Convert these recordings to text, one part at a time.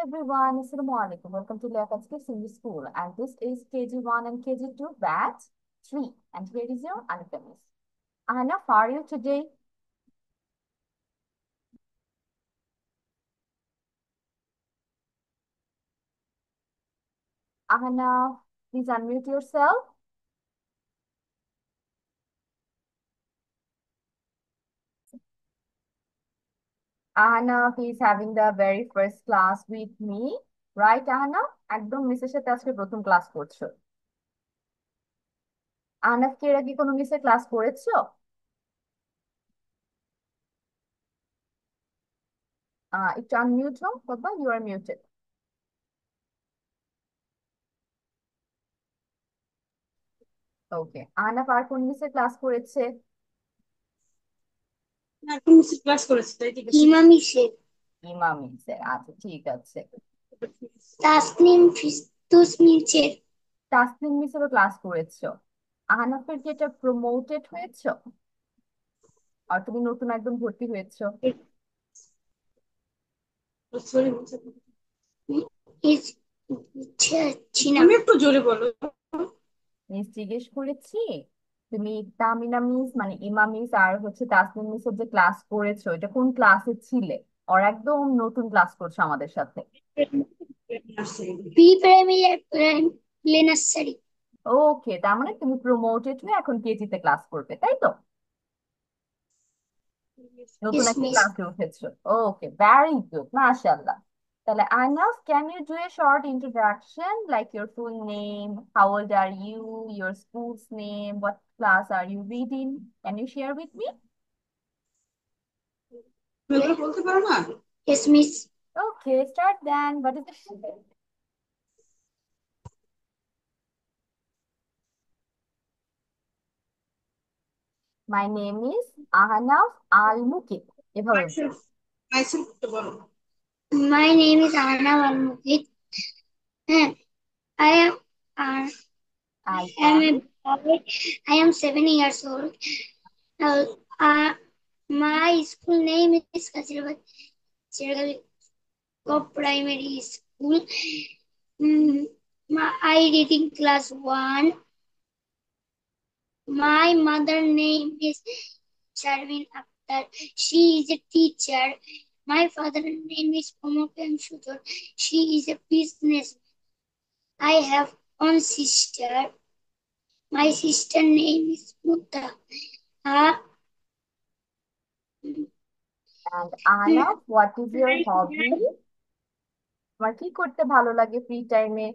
everyone, Assalamu alaikum. Welcome to Liaquat Kids English School, and this is KG1 and KG2 batch 3. And here is your Anupam. Ahana, how are you today? Ahana, please unmute yourself. Ahana, he is having the very first class with me, right, Ahana? একদম মিসের সাথে আজকে প্রথম class করছো। আহনা কি এর আগে কোনো মিসের class করেছো? একটু আনমিউট হও বাবা, ইউ আর মিউটেড। ওকে, আহনা আর কোন মিসের ক্লাস করেছে? এখন ক্লাস করেছে তাই ঠিক আছে। ইমামি শেখ। ইমাম মিসের, আচ্ছা ঠিক আছে। তাসনিম ফিস্তুস নিচের। তাসনিম মিসেরও ক্লাস করেছো। আহনাফের কি এটা প্রমোটেড হয়েছো, আর তুমি নতুন একদম ভর্তি হয়েছো? সরি আমি একটু জোরে বলো। মিস জিজ্ঞেস করেছি তুমি তামিনা মিস মানে ইমা মিস আর হচ্ছে তাসনিম মিসের যে ক্লাস করেছো এটা কোন ক্লাসে ছিলে, আর একদম নতুন ক্লাস করছো আমাদের সাথে। প্রি প্রাইমারি আর প্লে নার্সারি। ওকে, তার মানে তুমি প্রমোটেড হয়ে এখন কেজিতে ক্লাস করবে, তাই তো? নতুন ইয়েস একটা মিস। ক্লাসে উঠেছো। ওকে, ভেরি গুড, মাশাআল্লাহ। তাহলে Ainaf, can you do a short introduction like your full name, how old are you, your school's name, what class are you reading? Can you share with me? এগুলো বলতে পারো না? Yes miss. Okay, start then. What is the topic? My name is Ahnaf Al Mukit. এভাবে বলো। Myself myself তো বলো। My name is আনা আল মুকিত। হ্যাঁ, I am uh, I I am am. a boy. I am 7 years old. Uh, uh, my school name is Kasirabad Primary School. I reading class 1. My mother name is Sharvin Akhtar. She is a teacher. My father name is Omokem Shutor. She is a business. I have one sister. My sister name is Mutta. Uh, And Ahnaf, what is your hobby? তোমার কি করতে ভালো লাগে free টাইমে?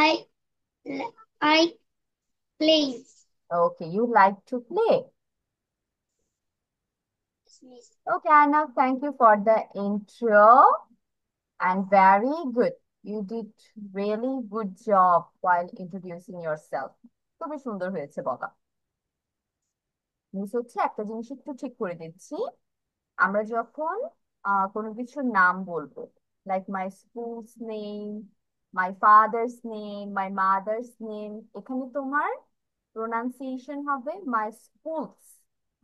I I play. Okay, you like to play. Okay, Ahnaf, thank you for the intro and very good. You did really good job while introducing yourself. খুবই সুন্দর হয়েছে বলা। মিস হচ্ছে একটা জিনিস একটু ঠিক করে দিচ্ছি। আমরা যখন কোনো কিছুর নাম বলবো, like my school's name, my father's name, my mother's name, এখানে তোমার প্রোনাউন্সিয়েশন হবে my school's.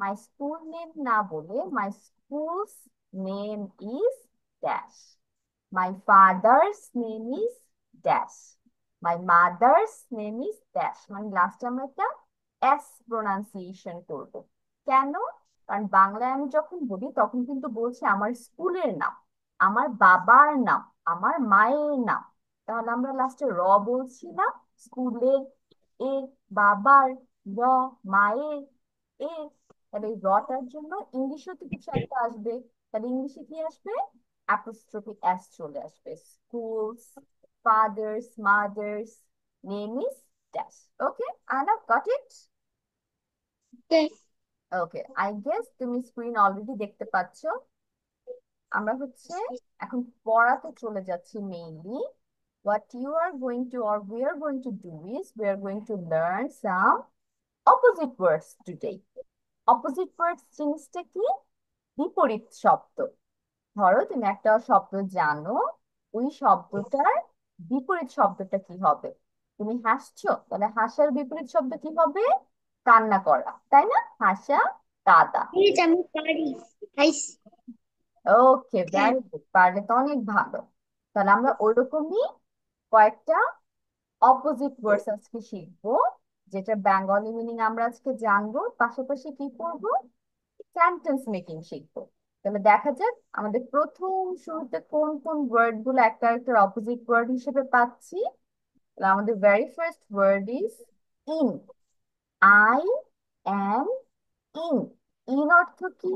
My school name না বলে my school's name is dash, my father's name is dash, my mother's name is dash, মানে লাস্টে আমরা একটা S pronunciation করবো। কেন? কারণ বাংলায় আমি যখন বলি তখন কিন্তু বলছি আমার স্কুলের নাম, আমার বাবার নাম, আমার মায়ের নাম। তাহলে আমরা লাস্টে র বলছি না, স্কুলের এ, বাবার র, মায়ের এ। তাহলে এই রটার জন্য ইংলিশেও তো কিছু একটা আসবে। তাহলে ইংলিশে কি আসবে? অ্যাপোস্ট্রোফি এস চলে আসবে। School's, father's, mother's, name is dash. Okay, Ana got it? Okay. Okay, I guess তুমি স্ক্রিন অলরেডি দেখতে পাচ্ছ। আমরা হচ্ছে এখন পড়াতে চলে যাচ্ছি mainly. What you are going to or we are going to do is we are going to learn some opposite words today. Opposite words জিনিসটা কি? বিপরীত শব্দ। ধরো তুমি একটা শব্দ জানো, ওই শব্দটার বিপরীত শব্দটা কি হবে? তুমি হাসছো, তাহলে হাসার বিপরীত শব্দ কি হবে? কান্না করা, তাই না? হাসা, কাঁদা। Please, আমি পারি। Guys, ওকে, হ্যাঁ। ভেরি গুড, পারলে তো অনেক ভালো। তাহলে আমরা ওইরকমই কয়েকটা অপোজিট ওয়ার্ডস আজকে শিখবো, যেটা বেঙ্গলি মিনিং আমরা আজকে জানবো, পাশাপাশি কি করব, সেন্টেন্স মেকিং শিখবো। তাহলে দেখা যাক আমাদের প্রথম শুরুতে কোন কোন ওয়ার্ড গুলো একটা একটা অপোজিট ওয়ার্ড হিসেবে পাচ্ছি। তাহলে আমাদের very first word is in. I am in. In অর্থ কি?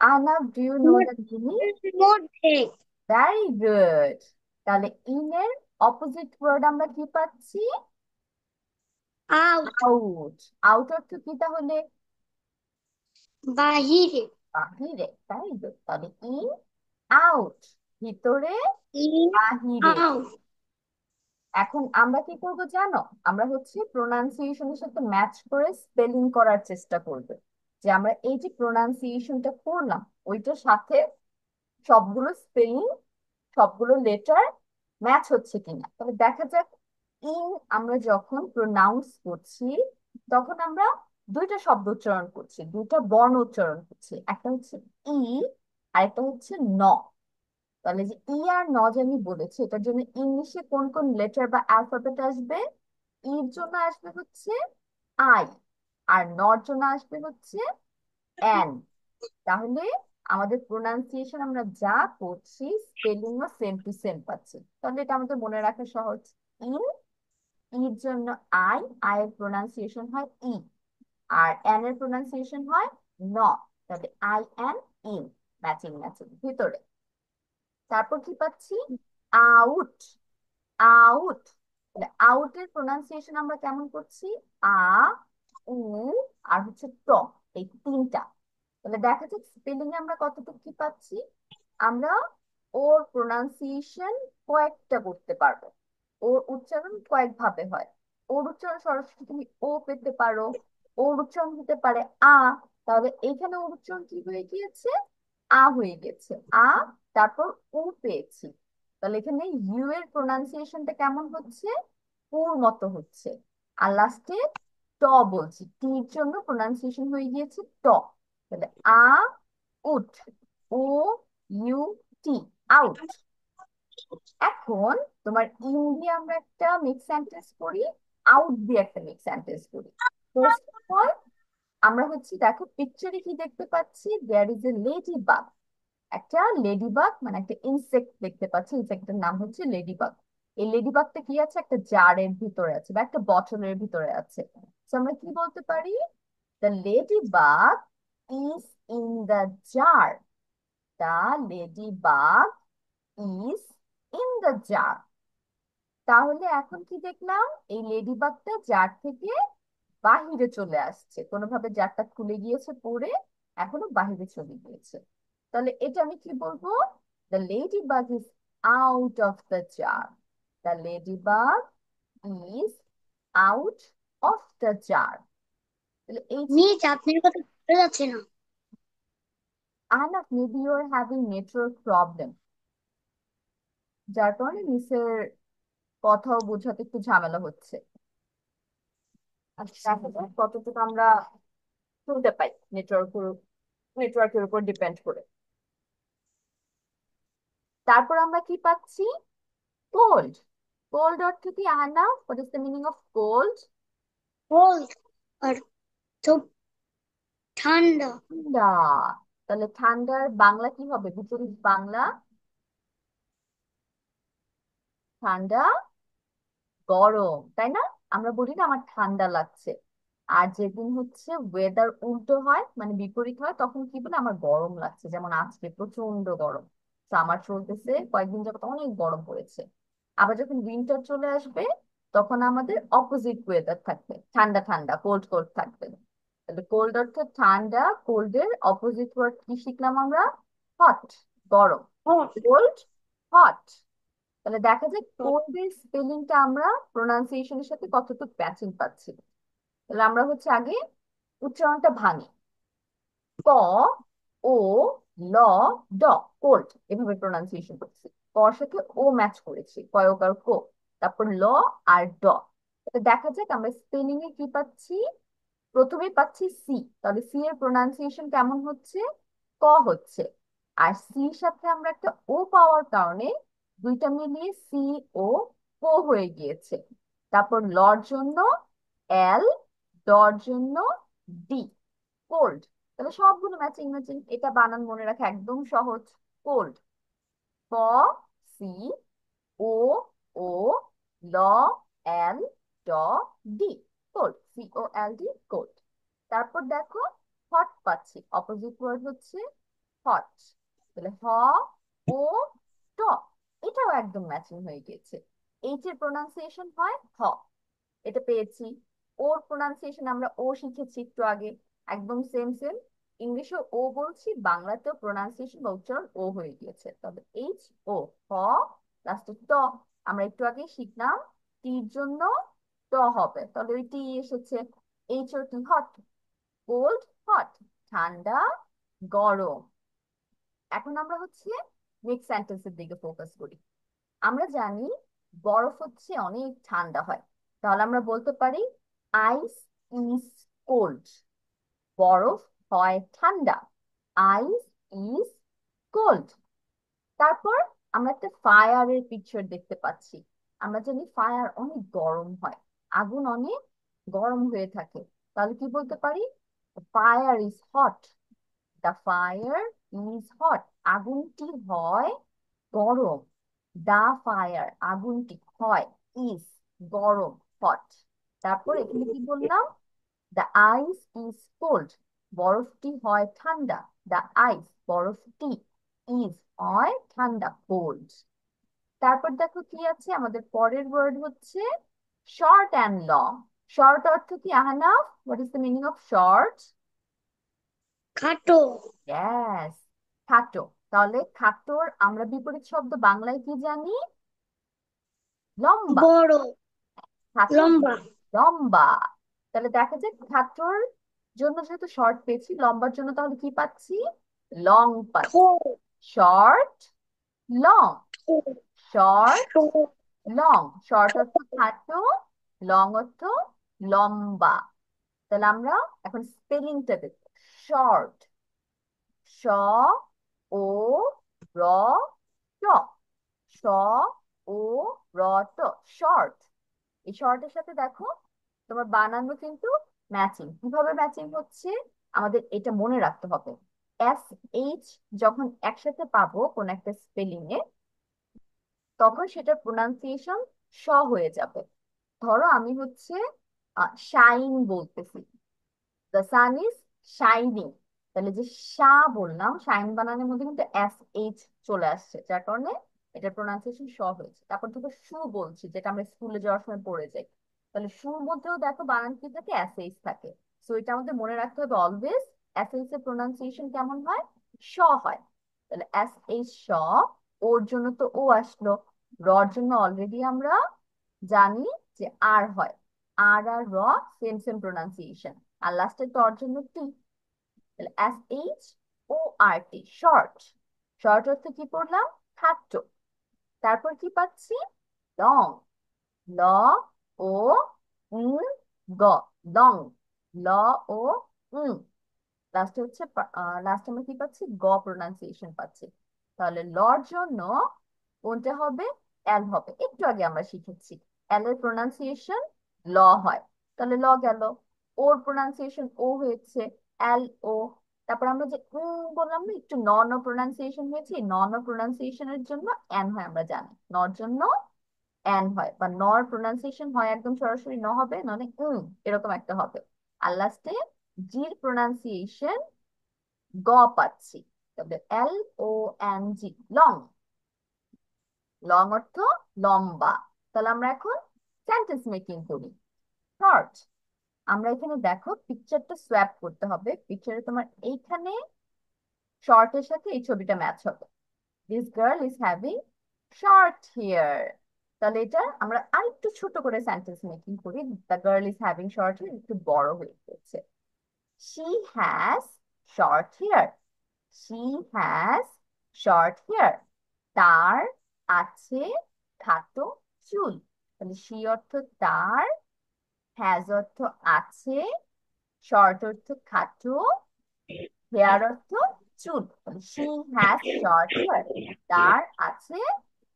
Anab, do you know the meaning? মধ্যে। Very good. তাহলে ইন এর অপোজিট ওয়ার্ড আমরা কি পাচ্ছি? আউট। আউট। আউট অর্থ কি তাহলে? বাহিরে। বাহিরে। Very good. তাহলে ইন, আউট, ভিতরে, ইন বাহিরে। আউট। এখন আমরা কি করব জানো? আমরা হচ্ছে প্রোনাউন্সিয়েশনের সাথে ম্যাচ করে স্পেলিং করার চেষ্টা করব, যে আমরা এই যে প্রোনাউন্সিয়েশনটা করলাম ওইটার সাথে সবগুলো স্পেলিং, সবগুলো লেটার ম্যাচ হচ্ছে কিনা। তবে দেখা যাক, ইন আমরা যখন প্রোনাউন্স করছি তখন আমরা দুইটা শব্দ উচ্চারণ করছি, দুইটা বর্ণ উচ্চারণ করছি, একটা হচ্ছে ই আর একটা হচ্ছে ন। তাহলে যে ই আর ন যে আমি বলেছি, এটার জন্য ইংলিশে কোন কোন লেটার বা অ্যালফাবেট আসবে? ইর জন্য আসবে হচ্ছে আই, আর নর জন্য আসবে হচ্ছে এন। তাহলে আমাদের প্রোনাউন্সিয়েশন আমরা যা করছি স্পেলিংও সেম টু সেম পাচ্ছি। তাহলে এটা আমাদের মনে রাখা সহজ। ইন, ইর জন্য আই, আই এর প্রোনাউন্সিয়েশন হয় ই, আর এন এর প্রোনাউন্সিয়েশন হয় ন। তাহলে I N, in, matching matching ভিতরে। তারপর কি পাচ্ছি? আউট। আউট। তাহলে আউটের প্রোনাউন্সিয়েশন আমরা কেমন করছি? আ, উ, আর হচ্ছে ট, এই তিনটা। তাহলে দেখা যাক স্পেলিং এ আমরা কতটুকু কি পাচ্ছি। আমরা ওর প্রোনাউন্সিয়েশন কয়েকটা করতে পারবো, ওর উচ্চারণ কয়েক ভাবে হয়। ওর উচ্চারণ সরাসরি তুমি ও পেতে পারো, ওর উচ্চারণ হতে পারে আ। তাহলে এইখানে ওর উচ্চারণ কি হয়ে গিয়েছে? আ হয়ে গেছে। আ, তারপর উ পেয়েছি। তাহলে এখানে ইউ এর প্রোনাউন্সিয়েশনটা কেমন হচ্ছে? উর মতো হচ্ছে। আর লাস্টে ট বলছি, টির জন্য প্রোনাউন্সিয়েশন হয়ে গিয়েছে ট। তাহলে আ, উঠ, ও, ইউ, টি, আউট। এখন তোমার ইন দিয়ে আমরা একটা মিক্স সেন্টেন্স করি, আউট দিয়ে একটা মিক্স সেন্টেন্স করি। ফার্স্ট অফ অল আমরা হচ্ছে দেখো পিকচারে কি দেখতে পাচ্ছি, there is a ladybug. একটা লেডি বাগ মানে একটা ইনসেক্ট দেখতে পাচ্ছি, ইনসেক্টের নাম হচ্ছে লেডি বাগ। এই লেডি বাগটা কি আছে? একটা জারের ভিতরে আছে বা একটা বটলের ভিতরে আছে। তো আমরা কি বলতে পারি? The ladybug is in the jar. The ladybug is in the jar. তাহলে এখন কি দেখলাম? এই লেডি বাগটা জার থেকে বাহিরে চলে আসছে, কোনোভাবে জারটা খুলে গিয়েছে পড়ে, এখনো বাহিরে চলে গিয়েছে। তাহলে এটা আমি কি বলবো? The ladybug is out of the jar. The ladybug is out of the jar. তাহলে এই ছিল। মিস, আপনার কথা বোঝা যাচ্ছে না। Ahnaf, maybe you are having network problem, যার কারণে মিসের কথাও বোঝাতে একটু ঝামেলা হচ্ছে। আচ্ছা, দেখা যাক কতটুকু আমরা শুনতে পাই নেটওয়ার্কের উপর ডিপেন্ড করে। তারপর আমরা কি পাচ্ছি? কোল্ড। কোল্ড অর্থ কি Ahana? What is the meaning of cold? Cold আর তো ঠান্ডা। ঠান্ডা। তাহলে ঠান্ডার বাংলা কি হবে? বিপরীত বাংলা। ঠান্ডা, গরম, তাই না? আমরা বলি না আমার ঠান্ডা লাগছে। আর যেদিন হচ্ছে ওয়েদার উল্টো হয় মানে বিপরীত হয়, তখন কি বলে? আমার গরম লাগছে। যেমন আজকে প্রচন্ড গরম, সামার চলতেছে, কয়েকদিন যাবত অনেক গরম পড়েছে। আবার যখন উইন্টার চলে আসবে তখন আমাদের অপোজিট ওয়েদার থাকবে, ঠান্ডা ঠান্ডা, কোল্ড কোল্ড থাকবে। তাহলে কোল্ড অর্থ ঠান্ডা, কোল্ডের অপোজিট ওয়ার্ড কি শিখলাম আমরা? হট, গরম। হট। Cold, hot. তাহলে দেখা যায় কোল্ডের স্পেলিংটা আমরা প্রোনাউন্সিয়েশনের সাথে কতটুকু ম্যাচিং পাচ্ছি। তাহলে আমরা হচ্ছে আগে উচ্চারণটা ভাঙি। ক, ও, ল, ড, কোল্ড, এভাবে প্রোনাউন্সিয়েশন করছি। কর সাথে ও ম্যাচ করেছি, কয়ক আর কো। তারপর ল আর ড। তাহলে দেখা যাক আমরা স্পেলিং এ কি পাচ্ছি। প্রথমে পাচ্ছি সি। তাহলে সি এর প্রোনাউন্সিয়েশন কেমন হচ্ছে? ক হচ্ছে। আর সির সাথে আমরা একটা ও পাওয়ার কারণে দুইটা মিলিয়ে সি ও কো হয়ে গিয়েছে। তারপর লর জন্য এল, ডর জন্য ডি, কোল্ড। তাহলে সবগুলো ম্যাচিং ম্যাচিং, এটা বানান মনে রাখা একদম সহজ। কোল্ড, ক, সি, ও, ও, ল, এল, ড, ডি, কোল্ড, সি ও এল ডি, কোল্ড। তারপর দেখো হট পাচ্ছি, অপোজিট ওয়ার্ড হচ্ছে হট। তাহলে হ, ও, ট, এটাও একদম ম্যাচিং হয়ে গিয়েছে। এইচ এর প্রোনাউন্সিয়েশন হয় হ, এটা পেয়েছি। ওর প্রোনাউন্সিয়েশন আমরা ও শিখেছি একটু আগে, একদম সেম সেম। ইংলিশে ও বলছি, বাংলাতেও প্রোনাউন্সিয়েশন বা উচ্চারণ ও হয়ে গিয়েছে। তবে এইচ ও, হ, লাস্টে ট, আমরা একটু আগে শিখলাম টির জন্য ট হবে, তাহলে ওই টি এসেছে। এইচ ও টি, হট, কোল্ড, হট, ঠান্ডা, গরম। এখন আমরা হচ্ছে নেক্সট সেন্টেন্সের দিকে ফোকাস করি। আমরা জানি বরফ হচ্ছে অনেক ঠান্ডা হয়, তাহলে আমরা বলতে পারি আইস ইজ কোল্ড। বরফ হয় ঠান্ডা, আইস ইজ কোল্ড। তারপর আমরা একটা ফায়ারের পিকচার দেখতে পাচ্ছি। আমরা জানি ফায়ার অনেক গরম হয়, আগুন অনেক গরম হয়ে থাকে। তাহলে কি বলতে পারি? Fire is hot, the fire is hot, আগুনটি হয় গরম। দা ফায়ার, আগুনটি হয়, ইজ গরম, হট। তারপর এখানে কি বললাম? দ্য আইস ইজ কোল্ড, বরফটি হয় ঠান্ডা। দ্য আইস, বরফটি, ইজ হয় ঠান্ডা, কোল্ড। তারপর দেখো কি আছে, আমাদের পরের ওয়ার্ড হচ্ছে শর্ট অ্যান্ড লং। শর্ট অর্থ কি Ahnaf? What is the meaning of short? খাটো। ইয়েস, খাটো। তাহলে খাটোর আমরা বিপরীত শব্দ বাংলায় কি জানি? লম্বা। বড়। খাটো লম্বা। লম্বা। তাহলে দেখা যায় খাটোর জন্য যেহেতু শর্ট পেয়েছি, লম্বার জন্য তাহলে কি পাচ্ছি? লং পাচ্ছি। ঠোঁট। শর্ট, লং, ঠোঁট। শর্ট, ঠোঁট। লং। শর্ট অর্থ খাটো, লং অর্থ লম্বা। তাহলে আমরা এখন স্পেলিংটা দেখবো। শর্ট, স, ও, র, ট, স, ও, র, ট, শর্ট। এই শর্টের সাথে দেখো তোমার বানানো কিন্তু ম্যাচিং। কিভাবে ম্যাচিং হচ্ছে আমাদের এটা মনে রাখতে হবে। এস এইচ যখন একসাথে পাবো কোন একটা স্পেলিং এ, তখন সেটা প্রোনাউন্সিয়েশন স হয়ে যাবে। ধরো আমি হচ্ছে শাইন বলতেছি, দ্য সান ইজ শাইনিং। তাহলে যে শা বললাম, শাইন বানানোর মধ্যে কিন্তু এস এইচ চলে আসছে, যার কারণে এটার প্রোনাউন্সিয়েশন স হয়েছে। তারপর দেখো শু বলছি, যেটা আমরা স্কুলে যাওয়ার সময় পড়ে যাই, তাহলে শুর মধ্যেও দেখো বানান কি থাকে? এস এইচ থাকে। সো এটা আমাদের মনে রাখতে হবে অলওয়েজ, এস এইচ এর প্রোনাউন্সিয়েশন কেমন হয়? স হয়। তাহলে এস এইচ স। ওর জন্য তো ও আসলো, রর জন্য অলরেডি আমরা জানি যে আর হয়। আর র সেম সেম প্রোনাউন্সিয়েশন। আর লাস্টে টর জন্য টি। তাহলে এস এইচ ও আর টি, শর্ট। শর্ট অর্থ কি পড়লাম? খাটো। তারপর কি পাচ্ছি? লং, ল, ও, উম, গ, লং। ল, ও, উম। লাস্টে হচ্ছে লাস্টে আমরা কি পাচ্ছি? গ প্রোনাউন্সিয়েশন পাচ্ছি। তাহলে লর জন্য কোনটা হবে? এল হবে। একটু আগে আমরা শিখেছি এল এর প্রোনাউন্সিয়েশন ল হয়, তাহলে ল গেল। ওর প্রোনাউন্সিয়েশন ও হয়েছে, এল ও। তারপর আমরা যে বললাম না একটু নন ও প্রোনাউন্সিয়েশন হয়েছে, নন ও প্রোনাউন্সিয়েশনের জন্য এন হয়, আমরা জানি নর জন্য এন হয়, বা নর প্রোনাউন্সিয়েশন হয় একদম সরাসরি ন হবে, ননে এরকম একটা হবে। আর লাস্টে জির প্রোনাউন্সিয়েশন গ পাচ্ছি। তবে L O N G, long. Long অর্থ লম্বা। তাহলে আমরা এখন সেন্টেন্স মেকিং করি। শর্ট, আমরা এখানে দেখো পিকচারটা সোয়াপ করতে হবে। পিকচারে তোমার এইখানে শর্টের সাথে এই ছবিটা ম্যাচ হবে। This girl is having short hair. তাহলে এটা আমরা আরেকটু ছোট করে সেন্টেন্স মেকিং করি। The girl is having short hair একটু বড় হয়ে গেছে। She has short hair. She has short hair. তার আছে খাটো চুল। তাহলে শি অর্থ তার, হ্যাজ অর্থ আছে, শর্ট অর্থ খাটো, হেয়ার অর্থ চুল। তাহলে শি হ্যাজ শর্ট হেয়ার, তার আছে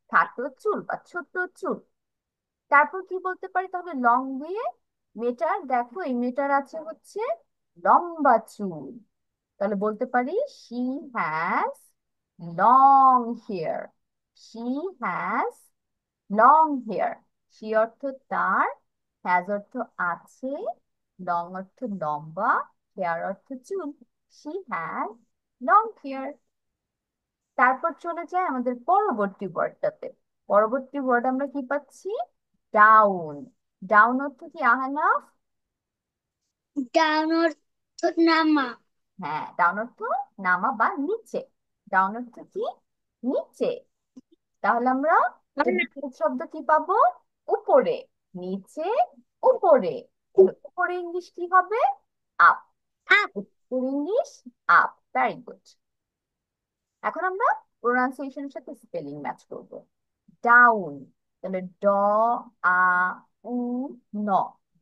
খাটো চুল বা ছোট চুল। তারপর কি বলতে পারি তাহলে লং দিয়ে? মেয়েটার দেখো, এই মেয়েটার আছে হচ্ছে লম্বা চুল। তাহলে বলতে পারি she has long hair. She has long hair. She অর্থ তার, হ্যাজ অর্থ আছে, লং অর্থ লম্বা, হেয়ার অর্থ চুল। She has long hair. তারপর চলে যায় আমাদের পরবর্তী ওয়ার্ডটাতে। পরবর্তী ওয়ার্ড আমরা কি পাচ্ছি? ডাউন। ডাউন অর্থ কি আহনাফ? ডাউন অর্থ নামা। হ্যাঁ, ডাউন অর্থ নামা বা নিচে। ডাউন অর্থ কি? নিচে। তাহলে আমরা এর বিপরীত শব্দ কি পাবো? উপরে। নিচে, উপরে। তাহলে উপরে ইংলিশ কি হবে? আপ। আপ। উপরে ইংলিশ আপ। Very good. এখন আমরা প্রোনাউন্সিয়েশনের সাথে স্পেলিং ম্যাচ করব। ডাউন, তাহলে ড, আ, উ, ন,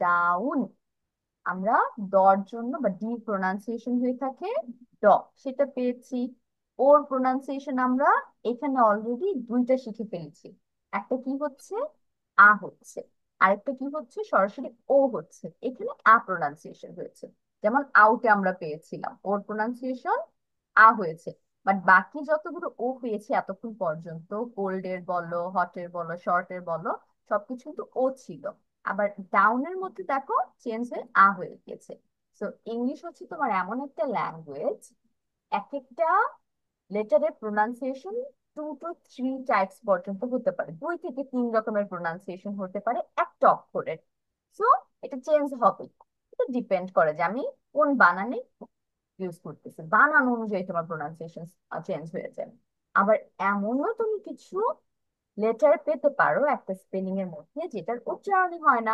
ডাউন। আমরা ডর জন্য বা ডি প্রোনাউন্সিয়েশন হয়ে থাকে ড, সেটা পেয়েছি। ওর প্রোনাউন্সিয়েশন আমরা এখানে অলরেডি দুইটা শিখে ফেলেছি। একটা কি হচ্ছে? আ হচ্ছে। আরেকটা কি হচ্ছে? সরাসরি ও হচ্ছে। এখানে আ প্রোনাউন্সিয়েশন হয়েছে। যেমন আউটে আমরা পেয়েছিলাম ওর প্রোনাউন্সিয়েশন আ হয়েছে। বাট বাকি যতগুলো ও পেয়েছি এতক্ষণ পর্যন্ত, কোল্ডের বলো, হটের বলো, শর্টের বলো, সবকিছু কিন্তু ও ছিল। আবার ডাউনের মধ্যে দেখো চেঞ্জ হয়ে আ হয়ে গিয়েছে। তো ইংলিশ হচ্ছে তোমার এমন একটা ল্যাঙ্গুয়েজ, এক একটা লেটারের প্রোনাউন্সিয়েশন 2 to 3 টাইপস পর্যন্ত হতে পারে, 2 থেকে 3 রকমের প্রোনাউন্সিয়েশন হতে পারে একটা অক্ষরের। সো এটা চেঞ্জ হবে। এটা ডিপেন্ড করে যে আমি কোন বানানে ইউজ করতেছি, বানান অনুযায়ী তোমার প্রোনাউন্সিয়েশন চেঞ্জ হয়ে যায়। আবার এমনও তুমি কিছু লেটার পেতে পারো একটা স্পেলিং এর মধ্যে যেটার উচ্চারণই হয় না।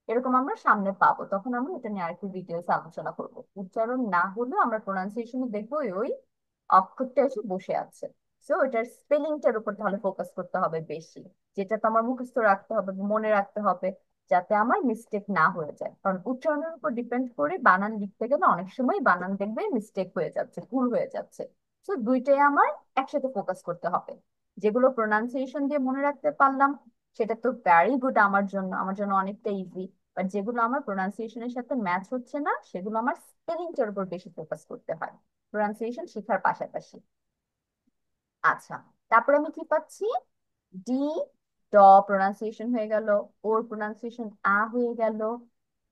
এরকম আমরা সামনে পাবো, তখন আমরা এটা নিয়ে আরেকটু ডিটেলস আলোচনা করবো। উচ্চারণ না হলেও আমরা প্রোনাউন্সিয়েশনে দেখবো ওই ওই অক্ষরটা এসে বসে আছে। সো এটার স্পেলিংটার উপর তাহলে ফোকাস করতে হবে বেশি, যেটা তো আমার মুখস্থ রাখতে হবে, মনে রাখতে হবে, যাতে আমার মিস্টেক না হয়ে যায়। কারণ উচ্চারণের উপর ডিপেন্ড করে বানান লিখতে গেলে অনেক সময় বানান দেখবে মিস্টেক হয়ে যাচ্ছে, ভুল হয়ে যাচ্ছে। সো দুইটাই আমার একসাথে ফোকাস করতে হবে। যেগুলো প্রোনাউন্সিয়েশন দিয়ে মনে রাখতে পারলাম সেটা তো ভ্যারি গুড, আমার জন্য অনেকটা ইজি। বাট যেগুলো আমার প্রোনাউন্সিয়েশনের সাথে ম্যাচ হচ্ছে না সেগুলো আমার স্পেলিংটার উপর বেশি ফোকাস করতে হয় প্রোনাউন্সিয়েশন শেখার পাশাপাশি। আচ্ছা, তারপরে আমি কি পাচ্ছি? ডি, ড প্রোনাউন্সিয়েশন হয়ে গেল, ওর প্রোনাউন্সিয়েশন আ হয়ে গেল।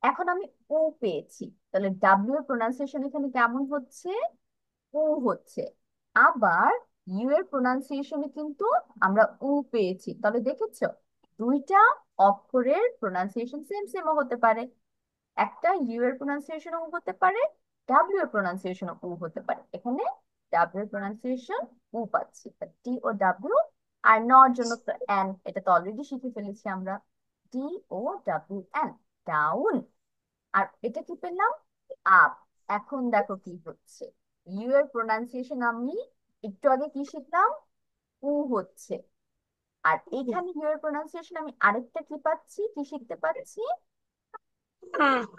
এখন আমি ও পেয়েছি, তাহলে ডাব্লিউ এর প্রোনাউন্সিয়েশন এখানে কেমন হচ্ছে? উ হচ্ছে। আবার ইউ এর প্রোনাউন্সিয়েশনে কিন্তু আমরা উ পেয়েছি, তাহলে দেখেছো দুইটা অক্ষরের প্রোনাউন্সিয়েশন সেম সেমও হতে পারে। একটা ইউ এর প্রোনাউন্সিয়েশন ও হতে পারে, ডাব্লিউ এর প্রোনাউন্সিয়েশন ও হতে পারে। এখানে ডাব্লিউ এর প্রোনাউন্সিয়েশন উ পাচ্ছি, টি ও ডাব্লিউ। আর নর জন্য তো এন, এটা তো অলরেডি শিখে ফেলেছি আমরা। D O W N, down. আর এটা কি পেলাম? আপ। এখন দেখো কি হচ্ছে, ইউ এর প্রোনাউন্সিয়েশন আমি একটু আগে কি শিখলাম? উ হচ্ছে। আর এখানে ইউ এর প্রোনাউন্সিয়েশন আমি আরেকটা কি পাচ্ছি, কি শিখতে পাচ্ছি?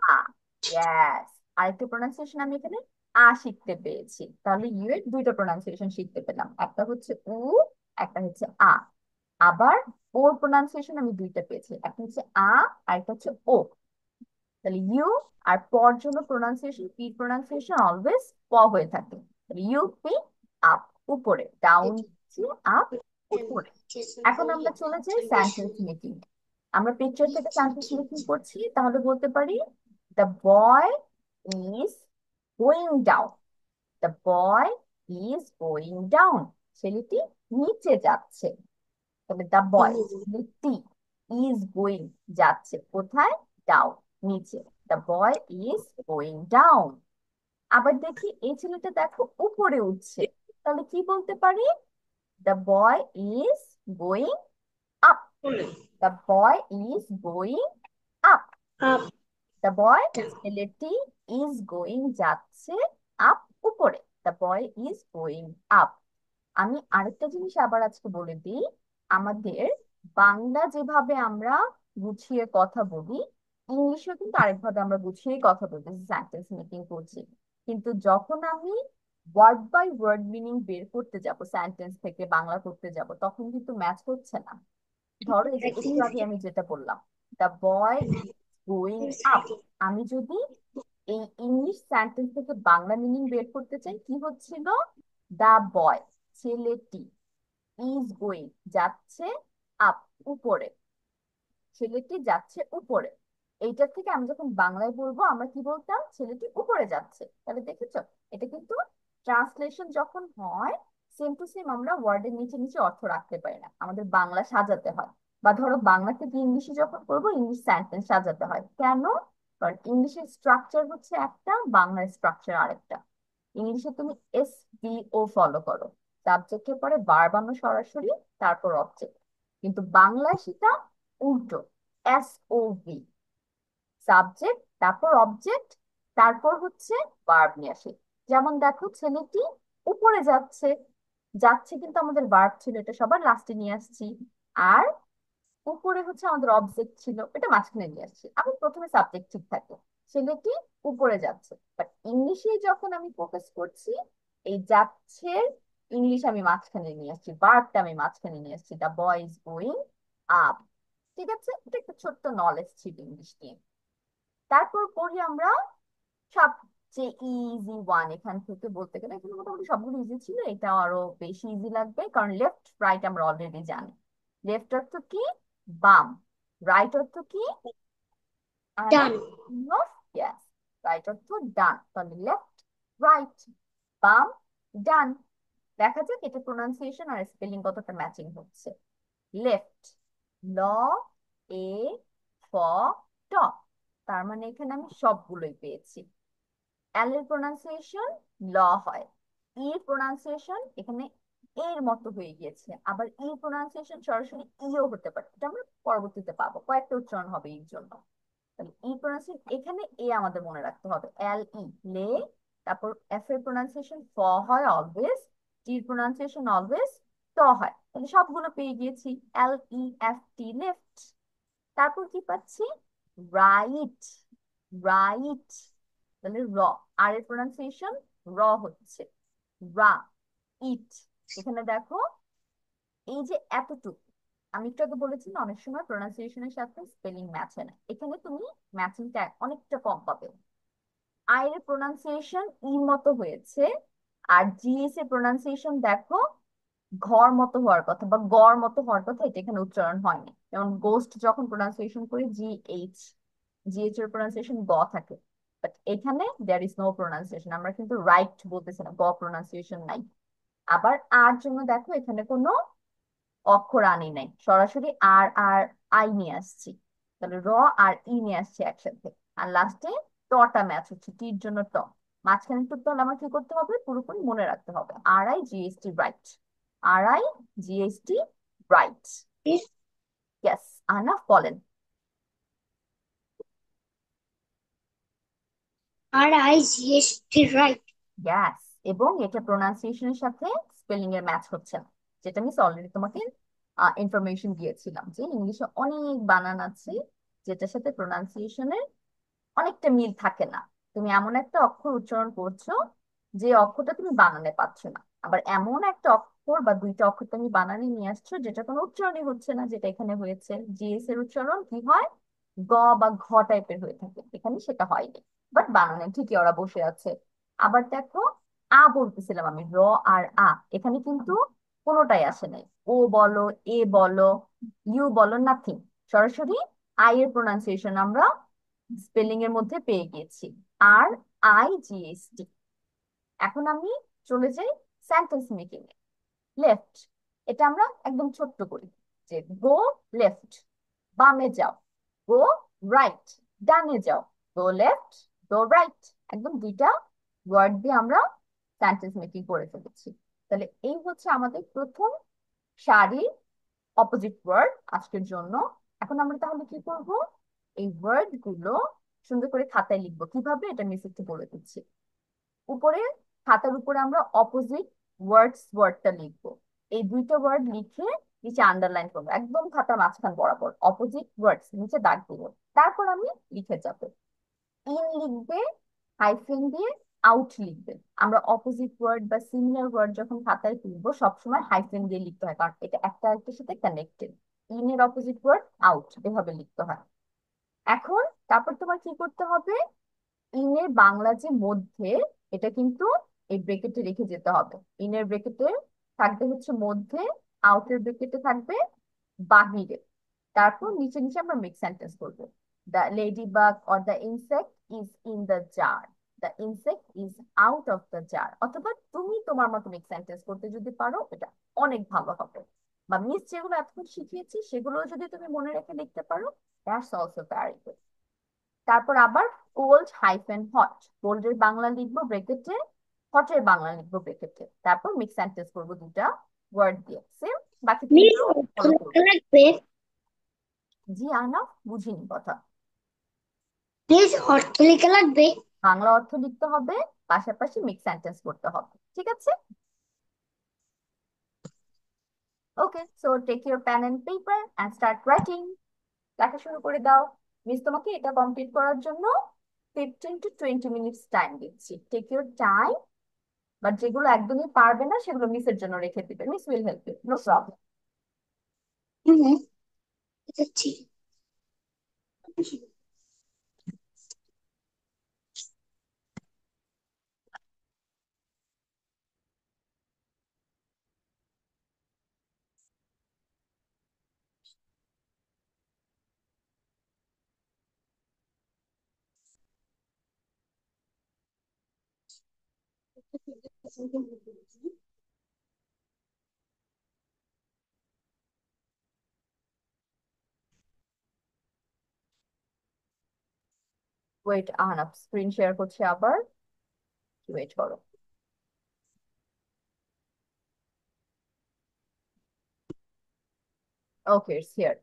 আ। ইয়েস, আরেকটা প্রোনাউন্সিয়েশন আমি এখানে আ শিখতে পেয়েছি। তাহলে ইউ এর দুইটা প্রোনাউন্সিয়েশন শিখতে পেলাম, একটা হচ্ছে উ, একটা হচ্ছে আ। আবার ওর প্রোনাউন্সিয়েশন আমি দুইটা পেয়েছি, একটা হচ্ছে আ আর একটা হচ্ছে ও। তাহলে ইউ আর পর জন্য প্রোনাউন্সিয়েশন, পি প্রোনাউন্সিয়েশন অলওয়েজ প হয়ে থাকে। তাহলে ইউ পি, আপ, উপরে। ডাউন, আপ, উপরে। এখন আমরা চলে যাই সেন্টেন্স মেকিং। আমরা পিকচার থেকে সেন্টেন্স মেকিং করছি, তাহলে বলতে পারি the boy is going down. The boy is going down, ছেলেটি নিচে যাচ্ছে। তবে the boy T is going, যাচ্ছে কোথায়? ডাউন, নিচে। The boy is going down. আবার দেখি এই ছেলেটা দেখো উপরে উঠছে, তাহলে কি বলতে পারি? The boy is going up. The boy is going up. Up. The boy, ছেলেটি, ইজ গোয়িং, যাচ্ছে, আপ, উপরে। The boy is going up. আমি আরেকটা জিনিস আবার আজকে বলে দিই, আমাদের বাংলা যেভাবে আমরা গুছিয়ে কথা বলি, ইংলিশেও কিন্তু আরেকভাবে আমরা গুছিয়ে কথা বলতেছি, সেন্টেন্স মেকিং করছি। কিন্তু যখন আমি ওয়ার্ড বাই ওয়ার্ড মিনিং বের করতে যাব, সেন্টেন্স থেকে বাংলা করতে যাব, তখন কিন্তু ম্যাচ হচ্ছে না। ধরো এই যে একটু আগে আমি যেটা বললাম, the boy is going up, আমি যদি এই ইংলিশ সেন্টেন্স থেকে বাংলা মিনিং বের করতে চাই, কি হচ্ছিল, দা বয় ছেলেটি, ইজ গোয়িং যাচ্ছে, আপ উপরে, ছেলেটি যাচ্ছে উপরে। এইটার থেকে আমি যখন বাংলায় বলবো আমরা কি বলতাম, ছেলেটি উপরে যাচ্ছে। তাহলে দেখেছো, এটা কিন্তু ট্রান্সলেশন যখন হয় সেম টু সেম আমরা ওয়ার্ডের নিচে নিচে অর্থ রাখতে পারি না, আমাদের বাংলা সাজাতে হয়। বা ধরো বাংলা থেকে ইংলিশে যখন করবো ইংলিশ সেন্টেন্স সাজাতে হয়, কেন? কারণ ইংলিশের স্ট্রাকচার হচ্ছে একটা, বাংলার স্ট্রাকচার আরেকটা। ইংলিশে তুমি এস ভি ও ফলো করো, সাবজেক্টের পরে ভার্ব আনো সরাসরি, তারপর অবজেক্ট। কিন্তু বাংলায় সেটা উল্টো, এস ও ভি, সাবজেক্ট তারপর অবজেক্ট, তারপর হচ্ছে ভার্ব নিয়ে আসে। যেমন দেখো, ছেলেটি উপরে যাচ্ছে, যাচ্ছে কিন্তু আমাদের ভার্ব ছিল, এটা সবার লাস্টে নিয়ে আসছি। আর উপরে হচ্ছে আমাদের অবজেক্ট ছিল, এটা মাঝখানে নিয়ে আসছি। আমি প্রথমে সাবজেক্ট ঠিক থাকে, ছেলেটি উপরে যাচ্ছে। বাট ইংলিশে যখন আমি ফোকাস করছি, এই যাচ্ছে ইংলিশ আমি মাঝখানে নিয়ে আসছি, ভার্বটা আমি মাঝখানে নিয়ে আসছি, দা বয় ইজ গোয়িং আপ। ঠিক আছে, এটা একটা ছোট্ট নলেজ ছিল ইংলিশ নিয়ে। তারপর পড়ি আমরা সবচেয়ে ইজি ওয়ান, এখান থেকে বলতে গেলে এখানে মোটামুটি সবগুলো ইজি ছিল, এটা আরো বেশি ইজি লাগবে কারণ লেফট রাইট আমরা অলরেডি জানি। লেফট অর্থ কি, বাম। রাইট অর্থ কি, আনা, ডান। ইয়েস। রাইট অর্থ ডান, তাহলে লেফট রাইট, বাম ডান। দেখা যাক এটা প্রোনাউন্সিয়েশন আর স্পেলিং কতটা ম্যাচিং হচ্ছে। লেফট, ল, এ, ফ, ট, তার মানে এখানে আমি সবগুলোই পেয়েছি। এল এর প্রোনাউন্সিয়েশন ল হয়, ই এর প্রোনাউন্সিয়েশন এখানে এর মতো হয়ে গিয়েছে, আবার ই প্রোনাউন্সিয়েশন সরাসরি ইও হতে পারে, এটা আমরা পরবর্তীতে পাবো, কয়েকটা উচ্চারণ হবে এর জন্য। তাহলে ই প্রোনাউন্সিয়েশন এখানে এ আমাদের মনে রাখতে হবে, এল ই লে। তারপর এফ এর প্রোনাউন্সিয়েশন ফ হয় অলওয়েজ, টি এর প্রোনাউন্সিয়েশন অলওয়েজ ট হয়। তাহলে সবগুলো পেয়ে গিয়েছি, এল ই এফ টি লেফট। তারপর কি পাচ্ছি, রাইট, রাইট, তাহলে র, আর এর প্রোনাউন্সিয়েশন র হচ্ছে, রা, ইট। এখানে দেখো এই যে এতটুকু, আমি একটু আগে বলেছি না অনেক সময় প্রোনাউন্সিয়েশনের সাথে স্পেলিং ম্যাচ হয় না, এখানে তুমি ম্যাচিংটা অনেকটা কম পাবে। আই এর প্রোনাউন্সিয়েশন ই মতো হয়েছে, আর জিএস এর প্রোনাউন্সিয়েশন দেখো ঘর মতো হওয়ার কথা বা গড় মতো হওয়ার কথা, এটা এখানে উচ্চারণ হয়নি। যেমন গোস্ট যখন প্রোনাউন্সিয়েশন করি জি এইচ, জিএইচ এর প্রোনাউন্সিয়েশন গ থাকে, বাট এখানে দেয়ার ইজ নো প্রোনাউন্সিয়েশন, আমরা কিন্তু রাইট বলতেছি না, গ প্রোনাউন্সিয়েশন নাই। আবার আর জন্য দেখো এখানে কোনো অক্ষর আনি নাই, সরাসরি আর আর আই নিয়ে আসছি, তাহলে র আর ই নিয়ে আসছি একসাথে। আর লাস্টে টটা ম্যাচ হচ্ছে, টির জন্য ট, মাঝখানে টুকটা হলে আমার কি করতে হবে, পুরোপুরি মনে রাখতে হবে, R I GST right, R I GST right. Yes, Ahnaf বলেন। RIGHT, right. ইয়াস, এবং এটা প্রোনাউন্সিয়েশনের সাথে স্পেলিং এর ম্যাচ হচ্ছে না, যেটা আমি অলরেডি তোমাকে ইনফরমেশন দিয়েছিলাম যে ইংলিশে অনেক বানান আছে যেটার সাথে প্রোনাউন্সিয়েশনের অনেকটা মিল থাকে না। তুমি এমন একটা অক্ষর উচ্চারণ করছো যে অক্ষরটা তুমি বানানে পাচ্ছ না, আবার এমন একটা অক্ষর বা দুইটা অক্ষর তুমি বানানে নিয়ে আসছো যেটা কোনো উচ্চারণই হচ্ছে না, যেটা এখানে হয়েছে। জিএস এর উচ্চারণ কি হয়, গ বা ঘ টাইপের হয়ে থাকে, এখানে সেটা হয়নি, বাট বানানে ঠিকই ওরা বসে আছে। আবার দেখো, আ বলতেছিলাম আমি, র আর আ, এখানে কিন্তু কোনোটাই আসে নাই, ও বলো, এ বলো, ইউ বলো, নাথিং, সরাসরি আই এর প্রোনাউন্সিয়েশন আমরা স্পেলিং এর মধ্যে পেয়ে গিয়েছি, আর আই জিএসটি। এখন আমি চলে যাই সেন্টেন্স মেকিং এ। লেফট, এটা আমরা একদম ছোট্ট করি, যে গো লেফট, বামে যাও, গো রাইট, ডানে যাও, গো লেফট, গো রাইট, একদম দুইটা ওয়ার্ড দিয়ে আমরা সেন্টেন্স মেকিং করে ফেলেছি। তাহলে এই হচ্ছে আমাদের প্রথম সারির অপোজিট ওয়ার্ড আজকের জন্য। এখন আমরা তাহলে কি করব, এই ওয়ার্ড গুলো সুন্দর করে খাতায় লিখবো, কিভাবে এটা মিস একটু বলে দিচ্ছি। উপরে খাতার উপরে আমরা অপোজিট ওয়ার্ডটা লিখবো, এই দুইটা ওয়ার্ড লিখে নিচে আন্ডারলাইন করবো, একদম খাতার মাঝখান বরাবর অপোজিট ওয়ার্ডস নিচে দাগ দিব। তারপর আমি লিখে যাবো, ইন লিখবে হাইফেন দিয়ে, আউট লিখবে। আমরা অপোজিট ওয়ার্ড বা সিমিলার ওয়ার্ড যখন খাতায় তুলবো সবসময় হাইফেন দিয়ে লিখতে হয়, কারণ এটা একটা আরেকটার সাথে কানেক্টেড। ইন এর অপোজিট ওয়ার্ড আউট, এভাবে লিখতে হয়। এখন তারপর তোমার কি করতে হবে, ইনের বাংলা যে মধ্যে, এটা কিন্তু এই ব্রেকেটে রেখে যেতে হবে। ইনের ব্রেকেটে থাকবে হচ্ছে মধ্যে, আউটের ব্রেকেটে থাকবে বাহিরে। তারপর নিচে নিচে আমরা মিক্স সেন্টেন্স করবো। The ladybug or the insect is in the jar, the insect is out of the jar. অথবা তুমি তোমার মতো মিক্স সেন্টেন্স করতে যদি পারো এটা অনেক ভালো হবে। বা মিস যেগুলো এতক্ষণ শিখিয়েছি সেগুলো যদি তুমি মনে রেখে লিখতে পারো, দ্যাটস অলসো ভেরি গুড। তারপর আবার কোল্ড হাইফেন হট, কোল্ডের বাংলা লিখবো ব্রেকেটে, হটের বাংলা লিখবো ব্রেকেটে, তারপর মিক্স সেন্টেন্স করবো দুটা ওয়ার্ড দিয়ে সেম। বাকি মিস তিনটাও অর্থ ফলো করবো। লেখা লাগবে? জি আনা, বুঝিনি কথা। মিস অর্থ লেখা লাগবে? বাংলা অর্থ লিখতে হবে, পাশাপাশি মিক্স সেন্টেন্স করতে হবে, ঠিক আছে? Okay, so take your pen and paper and start writing. লেখা শুরু করে দাও। মিস তোমাকে এটা কমপ্লিট করার জন্য 15 to 20 মিনিটস টাইম দিচ্ছি, টেক ইউর টাইম। বাট যেগুলো একদমই পারবে না সেগুলো মিসের জন্য রেখে দিবে, miss will help you, no problem. হুম, বুঝেছি। ওয়েট আহনাফ, স্ক্রিন শেয়ার করছে আবার, ওয়েট করো। Okay, it's here.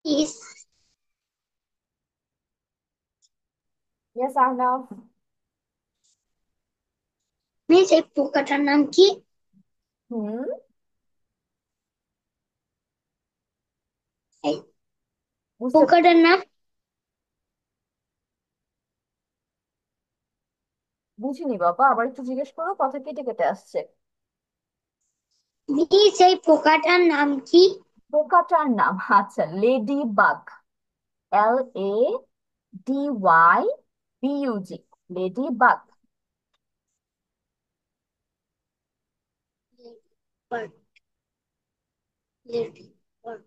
Miss yes Ahnaf. Miss এই পোকাটার নাম কি? হুম। এই বুঝতে পোকাটার নাম? বুঝিনি বাবা, আবার একটু জিজ্ঞেস করো, কথা কেটে কেটে আসছে। মিস এই পোকাটার নাম কি? পোকাটার নাম, আচ্ছা, ladybug. LADYBUG, ladybug. Ladybird.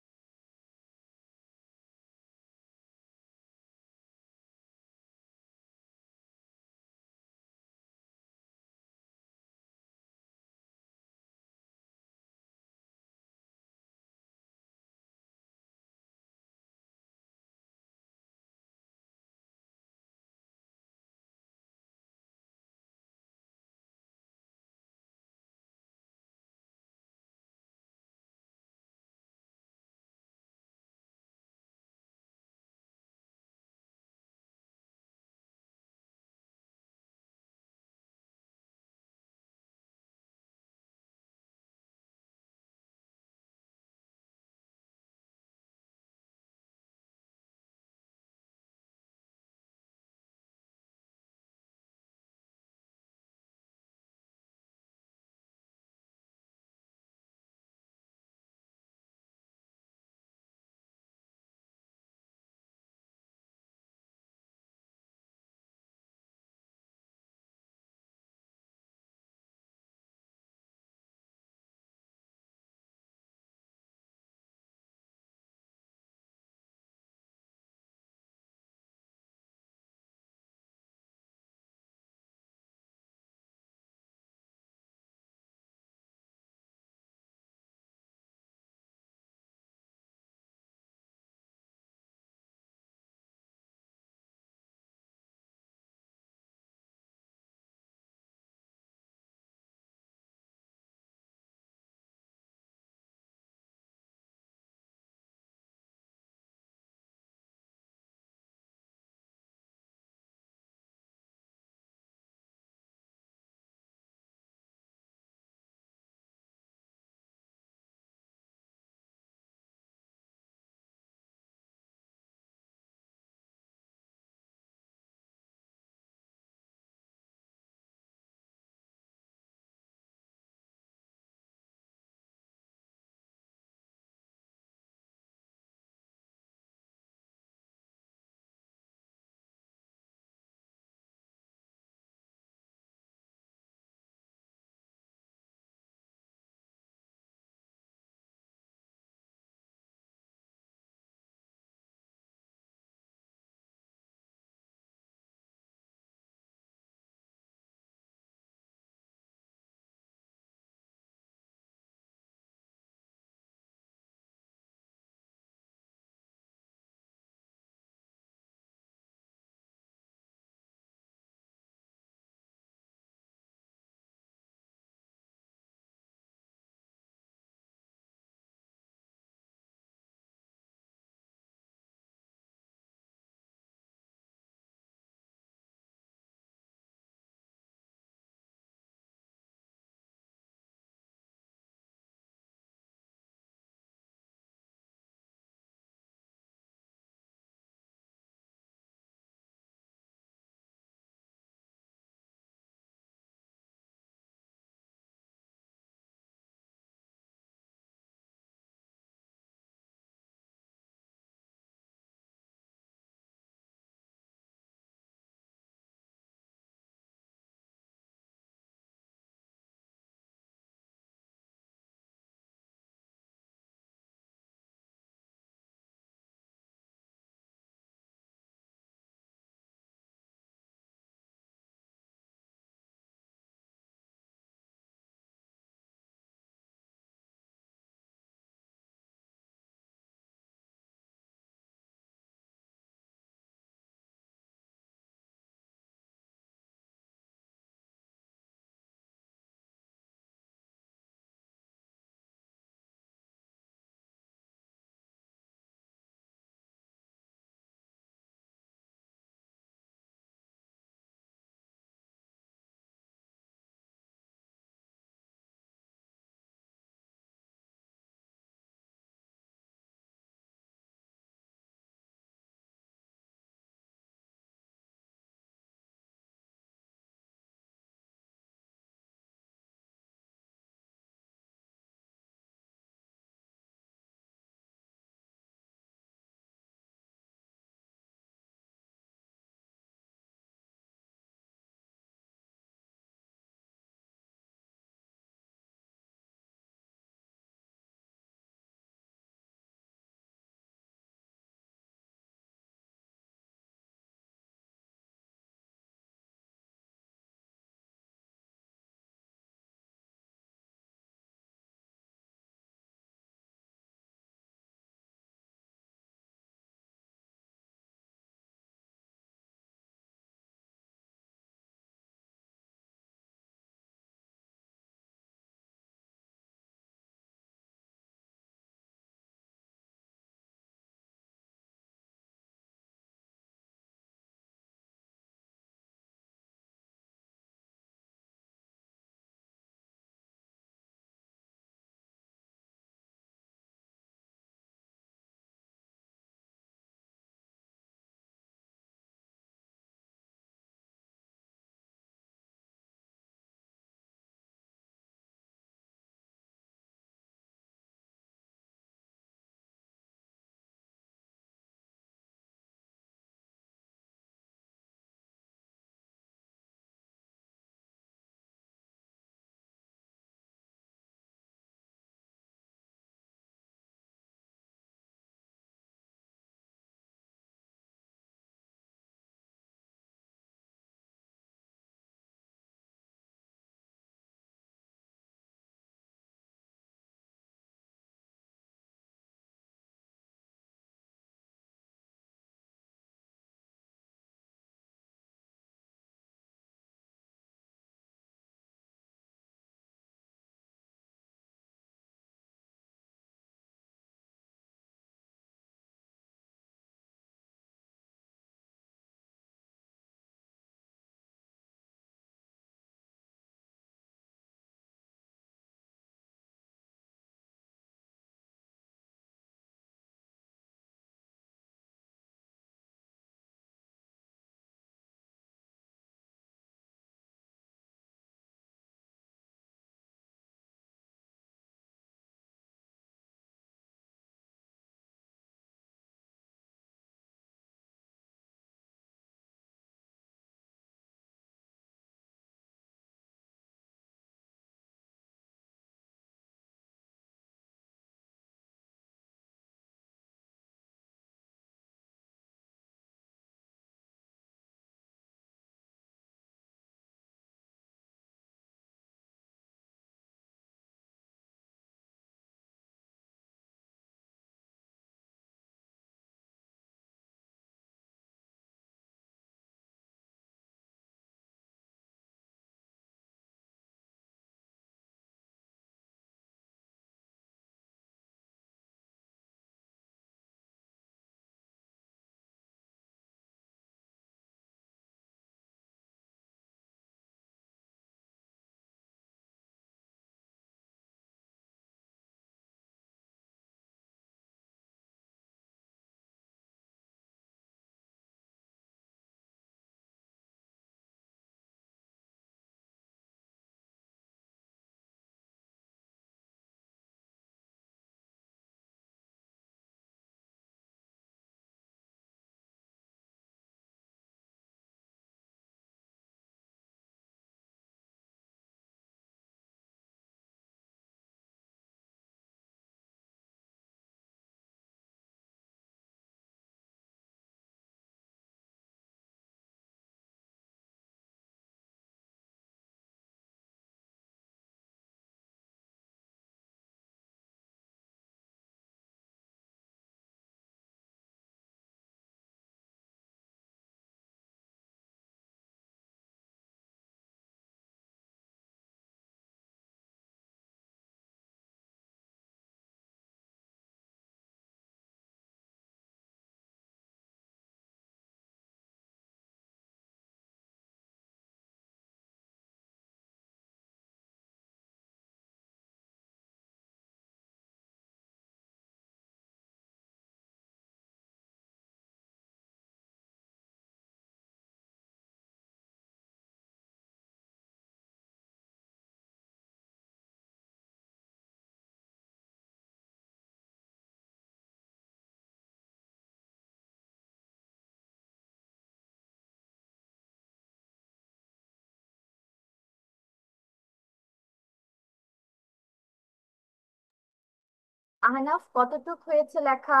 Ahnaf, কতটুক হয়েছে লেখা?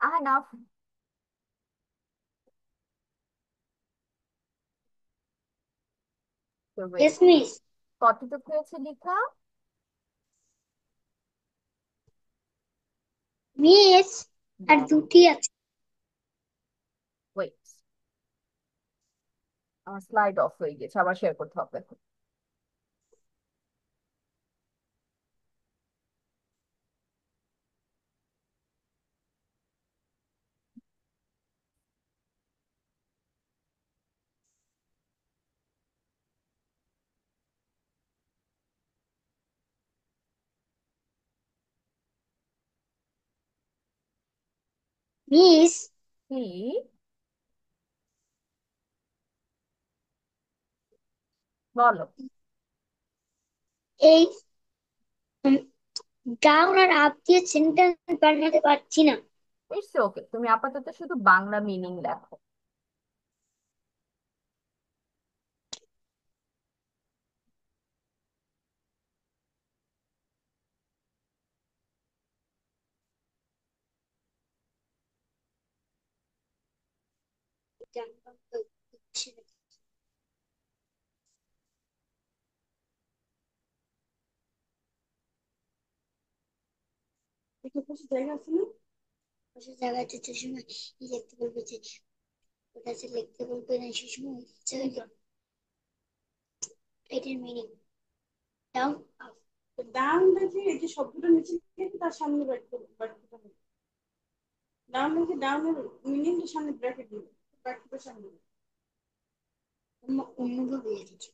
আহনাফ, তো wait, Yes, miss. কতটুক হয়েছে লেখা? মিস, আর দুটি আছে। ওয়েট, আমার স্লাইড অফ হয়ে গেছে, আবার শেয়ার করতে হবে। মিস, কি? বলো। এই ডাউন আর আপ দিয়ে সেন্টেন্স বানাতে পারছি না। ইটস ওকে, তুমি আপাতত শুধু বাংলা মিনিং লেখো। বসে জায়গায় যেতে সময় লিখতে বলবে যে ওটা যে লিখতে বলবে না সে সময় ইচ্ছে হইল এটার মিনিং ডাউন আপ। ডাউন দেখে এই যে শব্দটা নিচে লিখে তার সামনে ব্র্যাকেট হবে। ডাউন লিখে ডাউনের মিনিংটা সামনে ব্র্যাকেট দিবে, ব্র্যাকেটের সামনে দিবে। অন্যভাবে লিখেছি।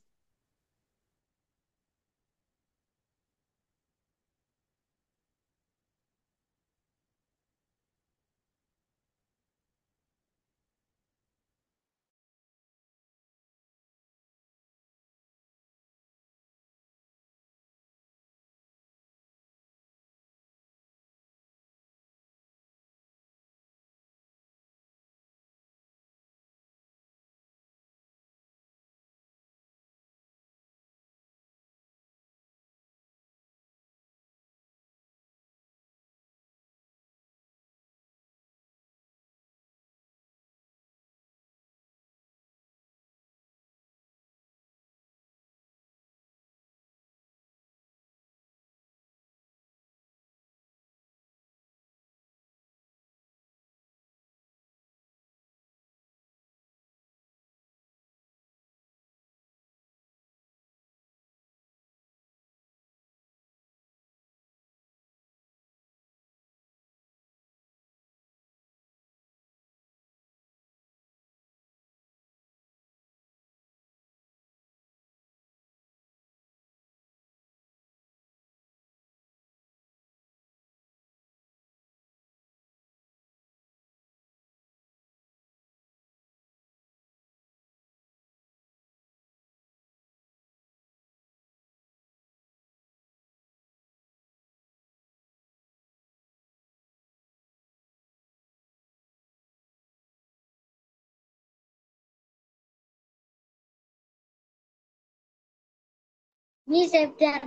Miss I've done.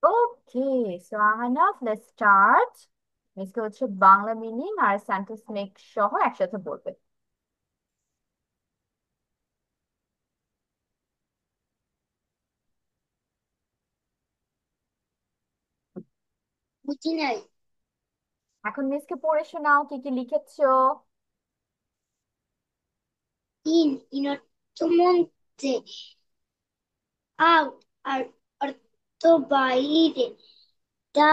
Okay, so Ahnaf, let's start. মিসকে হচ্ছে বাংলা মিনিং আর সেন্টেন্স মেক সহ একসাথে বলবে। বুঝি নাই। এখন মিসকে পড়ে শোনাও কি কি লিখেছো। ইন অর্থ মধ্যে, আউট আর অর্থ বাইরে, the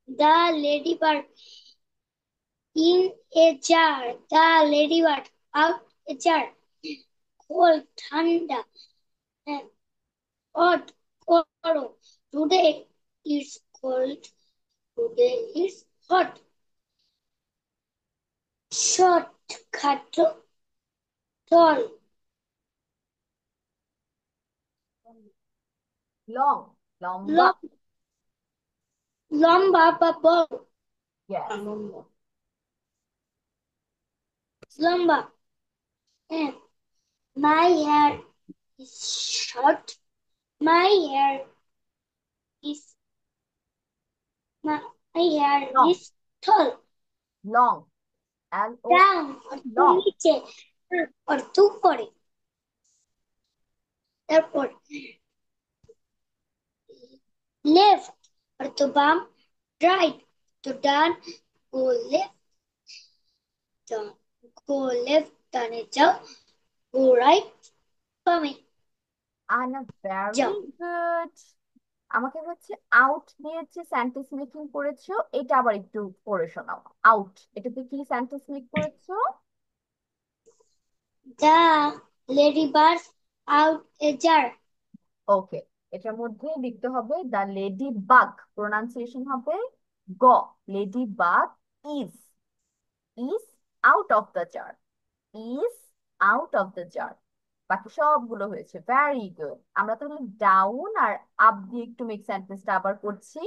the lady bird in a jar, the lady bird out a jar, cold ঠান্ডা, হট করো, today it's cold, today it's hot, short খাটো, টল লং, লম্বা। লং, লম্বা বা বড়? Yes. লম্বা। লম্বা। হ্যাঁ। My hair is short. My hair is my hair Long. is tall. Long. L-O. Down অর্থ Long. নিচে, অর্থ উপরে। তারপর লেফট অর্থ বাম, রাইট তো ডান, গো লেফট ডান, গো লেফট ডানে যাও, গো রাইট বামে Anna, very যাও। good. আমাকে হচ্ছে আউট দিয়েছে, সেন্টেন্স মেকিং করেছো, এটা আবার একটু পড়ে শোনাও। আউট, এটাতে কি সেন্টেন্স মেক করেছো? The lady birds out a jar. ওকে, এটার মধ্যে লিখতে হবে দ্য লেডি বাগ, প্রোনাউন্সিয়েশন হবে গ। Ladybug is, is out of the jar, is out of the jar. বাকি সবগুলো হয়েছে, ভেরি গুড। আমরা তাহলে ডাউন আর আপ দিয়ে একটু মেক সেন্টেন্সটা আবার করছি।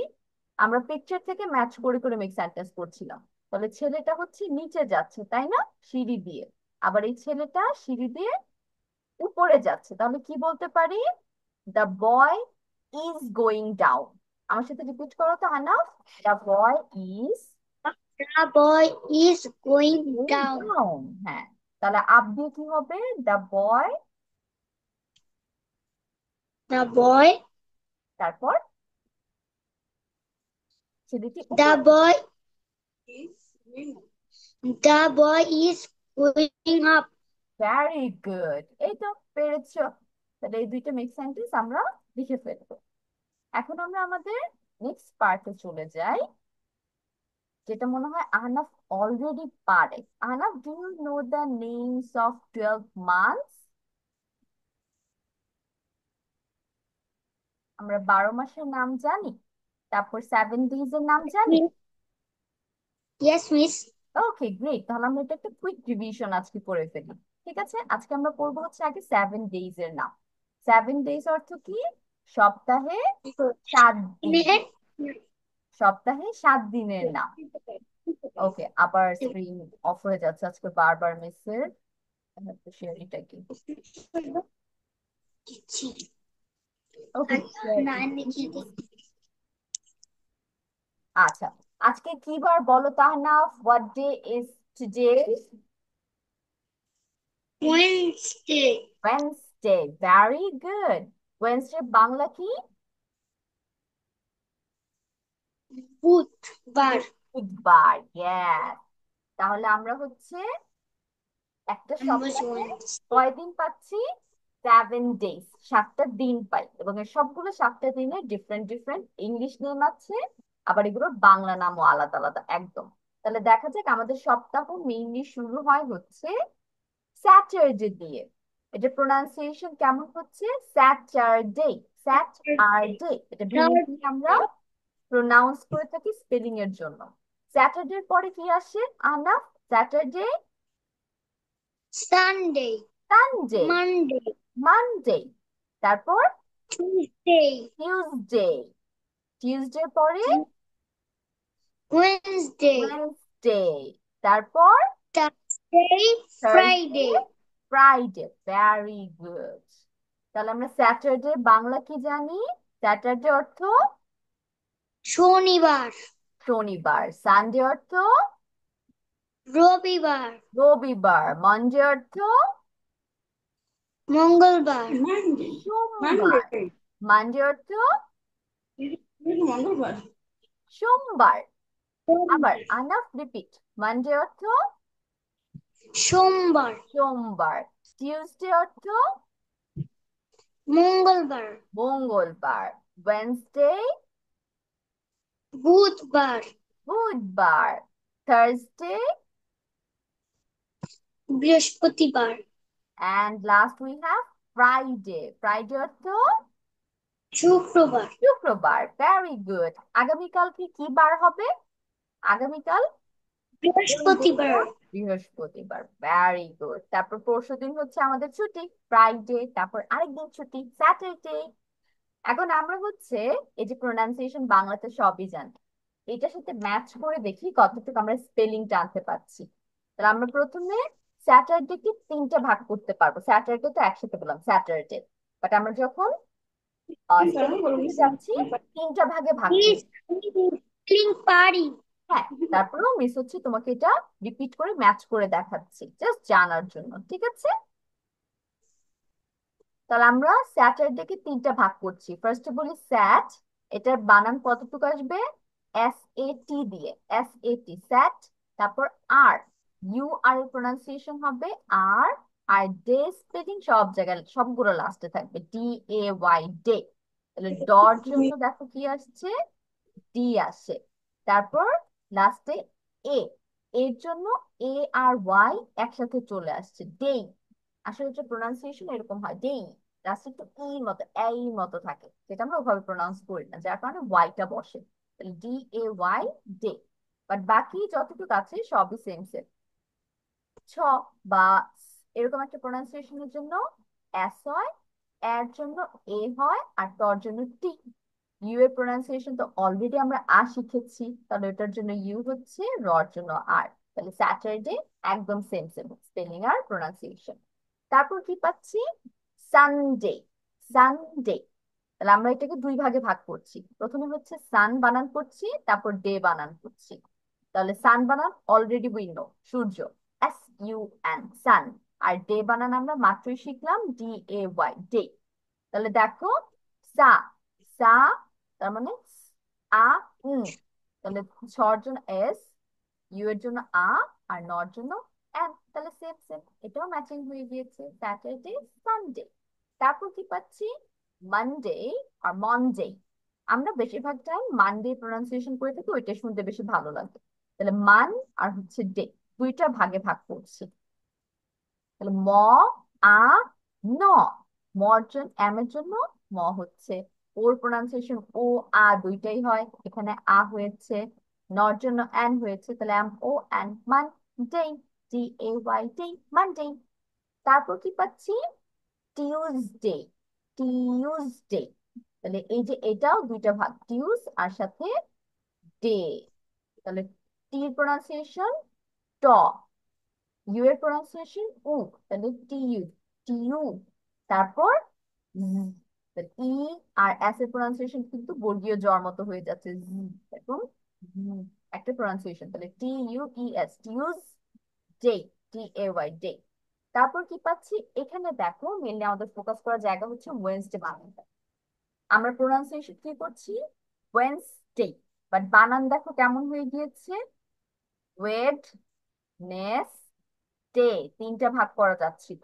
আমরা পিকচার থেকে ম্যাচ করে করে মেক সেন্টেন্স করছিলাম। তাহলে ছেলেটা হচ্ছে নিচে যাচ্ছে, তাই না, সিঁড়ি দিয়ে। আবার এই ছেলেটা সিঁড়ি দিয়ে উপরে যাচ্ছে, তাহলে কি বলতে পারি? The boy is going down. আমার সাথে রিপিট করো তো হানাফ। The boy is The boy is going going down. Down. হ্যাঁ, তাহলে আপ দিয়ে কি হবে? দ্য বয়, The boy, তারপর ছেলেটি the উপরে। boy, Is going. the boy is going up. Very good, এই তো পেরেছো। তাহলে এই দুইটা মেক সেন্টেন্স আমরা লিখে ফেলবো। এখন আমরা আমাদের নেক্সট পার্টে চলে যাই, যেটা মনে হয় আহনাফ অলরেডি পারে। Ahnaf, do you know the names of 12 months? আমরা 12 মাসের নাম জানি, তারপর 7 ডেজ এর নাম জানি। Yes, miss. ওকে, গ্রেট। তাহলে আমরা এটা একটা কুইক রিভিশন আজকে করে ফেলি। ঠিক আছে, আজকে আমরা পড়বো হচ্ছে আগে 7 ডেজ এর নাম। 7 ডেজ অর্থ কি? সপ্তাহে 7 দিন। সপ্তাহে 7 দিনের নাম। ওকে, আবার স্ক্রিন অফ হয়ে যাচ্ছে আজকে বারবার মিসের। শেয়ার এটা কি? ওকে, আচ্ছা। আজকে কি বার বলো Tahnaf? What day is today? Wednesday. Wednesday, very good. Wednesday Bangla কি? বুধবার। বুধবার, ইয়েস। তাহলে আমরা হচ্ছে একটা সপ্তাহে কয়দিন পাচ্ছি? 7 ডেজ, 7টা দিন পাই। এবং এর সবগুলো 7টা দিনের ডিফারেন্ট ডিফারেন্ট ইংলিশ নেম আছে, আবার এগুলোর বাংলা নামও আলাদা আলাদা একদম। তাহলে দেখা যাক, আমাদের সপ্তাহ মেইনলি শুরু হয় হচ্ছে স্যাটারডে দিয়ে। এটা প্রোনাউন্সিয়েশন কেমন হচ্ছে? Saturday, Saturday. এটা ভেঙে ভেঙে আমরা প্রোনাউন্স করে থাকি স্পেলিং এর জন্য। স্যাটারডের পরে কি আসে আনা? Saturday, Sunday. Sunday, Monday. Monday, তারপর Tuesday. টিউসডে, টিউসডে পরে Wednesday. ওয়েনসডে, তারপর Thursday. Thursday, Friday. Friday. Very good. তাহলে আমরা স্যাটারডে বাংলা কি জানি? স্যাটারডে অর্থ শনিবার। শনিবার। সানডে অর্থ রবিবার। রবিবার। মানডে অর্থ মঙ্গলবার। Monday. সোমবার। Monday. মানডে অর্থ মঙ্গলবার। সোমবার। আবার আনাফ রিপিট, মানডে অর্থ সোমবার। সোমবার। টিউসডে অর্থ মঙ্গলবার। মঙ্গলবার। ওয়েনসডে বুধবার। বুধবার। থার্সডে বৃহস্পতিবার। and last we have Friday. Friday অর্থ শুক্রবার। শুক্রবার। Very good. আগামীকাল কি কি বার হবে? আগামীকাল বৃহস্পতিবার। বৃহস্পতিবার। Very good. তারপর পরশুদিন হচ্ছে আমাদের ছুটি, ফ্রাইডে। তারপর আরেকদিন ছুটি, স্যাটারডে। এখন আমরা হচ্ছে এই যে প্রোনাউন্সিয়েশন বাংলাতে সবই জানি, এটার সাথে ম্যাচ করে দেখি কতটুকু আমরা স্পেলিংটা আনতে পারছি। তাহলে আমরা প্রথমে স্যাটারডেকে তিনটা ভাগ করতে পারবো। স্যাটারডে তো একসাথে বললাম স্যাটারডে, বাট আমরা যখন স্পেলিং করতে যাচ্ছি তিনটা ভাগে ভাগ মিস করছি। আমি স্পেলিং পারি। হ্যাঁ, তারপরেও মিস হচ্ছে তোমাকে এটা রিপিট করে ম্যাচ করে দেখাচ্ছি জাস্ট জানার জন্য, ঠিক আছে? তাহলে আমরা স্যাটারডেকে তিনটা ভাগ করছি। ফার্স্টে বলি স্যাট, এটার বানান কতটুকু আসবে? SAT দিয়ে, SAT স্যাট। তারপর আর, ইউ আর এর প্রোনাউন্সিয়েশন হবে আর, আর ডে স্পেলিং সব জায়গায় সবগুলো লাস্টে থাকবে DAY ডে। তাহলে ডর জন্য দেখো কি আসছে, ডি আসে। তারপর লাস্টে এ, এর জন্য ARY একসাথে চলে আসছে ডেই। আসলে এটা প্রোনাউন্সিয়েশন এরকম হয় ডেই, লাস্টে একটু ই মতো এই মতো থাকে, যেটা আমরা ওভাবে প্রোনাউন্স করি না, যার কারণে ওয়াইটা বসে। তাহলে DAY ডে। বাট বাকি যতটুকু আছে সবই সেম সেম। ছ বা এরকম একটা প্রোনাউন্সিয়েশনের জন্য এস হয়, এর জন্য এ হয়, আর টর জন্য টি। ইউ এর প্রোনাউন্সিয়েশন তো অলরেডি আমরা শিখেছি, তাহলে এটার জন্য ইউ হচ্ছে, রর জন্য আর। তাহলে স্যাটারডে একদম সেম সেম স্পেলিং আর প্রোনাউন্সিয়েশন। তারপর কি পাচ্ছি? Sunday, Sunday. তাহলে আমরা এটাকে দুই ভাগে ভাগ করছি। প্রথমে হচ্ছে সান বানান করছি, তারপর ডে বানান করছি। তাহলে সান বানান অলরেডি উই নো, সূর্য, SUN সান। আর ডে বানান আমরা মাত্রই শিখলাম, DAY ডে। তাহলে দেখো সা, সা, তার মানে আ উম। তাহলে ছর জন্য এস, ইউ এর জন্য আর নর জন্য এন। তাহলে সেম সেম, এটাও ম্যাচিং হয়ে গিয়েছে, স্যাটারডে সানডে। তারপর কি পাচ্ছি? মানডে আর মনডে। আমরা বেশিরভাগ টাইম মানডে প্রোনাউন্সিয়েশন করে থাকি, ওইটা শুনতে বেশি ভালো লাগে। তাহলে মান আর হচ্ছে ডে, দুইটা ভাগে ভাগ করছি। তাহলে ম আ ন, মর জন্য এম এর জন্য ম হচ্ছে, ওর প্রোনাউন্সিয়েশন ও দুইটাই হয়, এখানে হয়েছে, নর জন্য এন হয়েছে, তাহলে MON মান ডে, DAY ডে, মানডে। তারপর কি পাচ্ছি? Tuesday, Tuesday. তাহলে এই যে এটাও দুইটা ভাগ, টিউজ আর সাথে ডে। তাহলে টির প্রোনাউন্সিয়েশন ট, ইউ এর প্রোনাউন্সিয়েশন উ, তাহলে টিইউ, টিইউ। তারপর ই আর এস এর প্রোনাউন্সিয়েশন কিন্তু বর্গীয় জ্বর মতো হয়ে যাচ্ছে, এরকম একটা প্রোনাউন্সিয়েশন। তাহলে TUES টিউজ ডে, DAY ডে। তারপর কি পাচ্ছি? এখানে দেখো মেনলি আমাদের ফোকাস করার জায়গা হচ্ছে ওয়েন্সডে বানানটা। আমরা প্রোনাউন্সিয়েশন কি করছি? ওয়েন্সডে, বাট বানান দেখো কেমন হয়ে গিয়েছে, ওয়েড নেস ডে। তিনটা ভাগ করা যাচ্ছিল,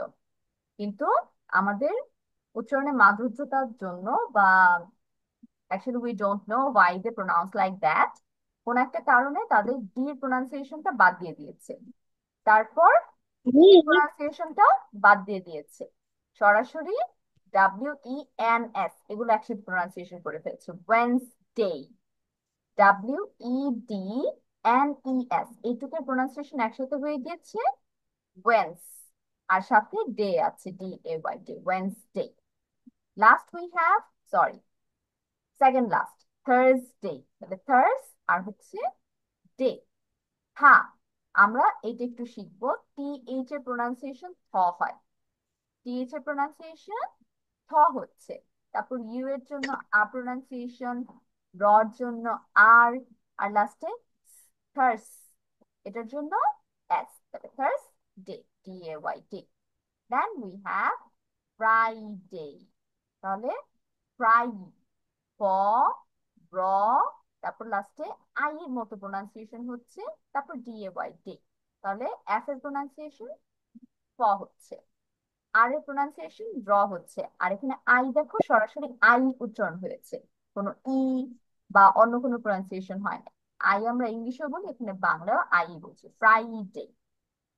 কিন্তু আমাদের উচ্চারণে মাধুর্যতার জন্য বা actually we don't know why they pronounce like that, কোন একটা কারণে তাদের ডি এর প্রোনাউন্সিয়েশনটা বাদ দিয়ে দিয়েছে। তারপর ই প্রোনাউন্সিয়েশনটাও বাদ দিয়ে দিয়েছে, সরাসরি WENS এগুলো একসাথে প্রোনাউন্সিয়েশন করে ফেলছে, ওয়েন্সডে। WEDNES এইটুকুর প্রোনাউন্সিয়েশন একসাথে হয়ে গিয়েছে ওয়েন্স, আর সাথে ডে আছে, DAY day, Wednesday. Last we have, sorry second last, Thursday. তাহলে থার্স আর হচ্ছে ডে। হ্যাঁ, আমরা এটা একটু শিখবো, TH এর প্রোনাউন্সিয়েশন থ হয়, TH এর প্রোনাউন্সিয়েশন থ হচ্ছে। তারপর ইউ এর জন্য প্রোনাউন্সিয়েশন, রর জন্য আর, আর লাস্টে থার্স, এটার জন্য এস। তাহলে Thursday, DAY day. Then we have Friday. তাহলে ফ্রাই, প, র, তারপর লাস্টে আই এর মতো প্রোনাউন্সিয়েশন হচ্ছে, তারপর DAY ডে। তাহলে এফ এর প্রোনাউন্সিয়েশন প হচ্ছে, আর এর প্রোনাউন্সিয়েশন র হচ্ছে, আর এখানে আই দেখো সরাসরি আই উচ্চারণ হয়েছে, কোনো ই বা অন্য কোনো প্রোনাউন্সিয়েশন হয় না। আই আমরা ইংলিশেও বলি, এখানে বাংলাও আই বলছি, ফ্রাইডে।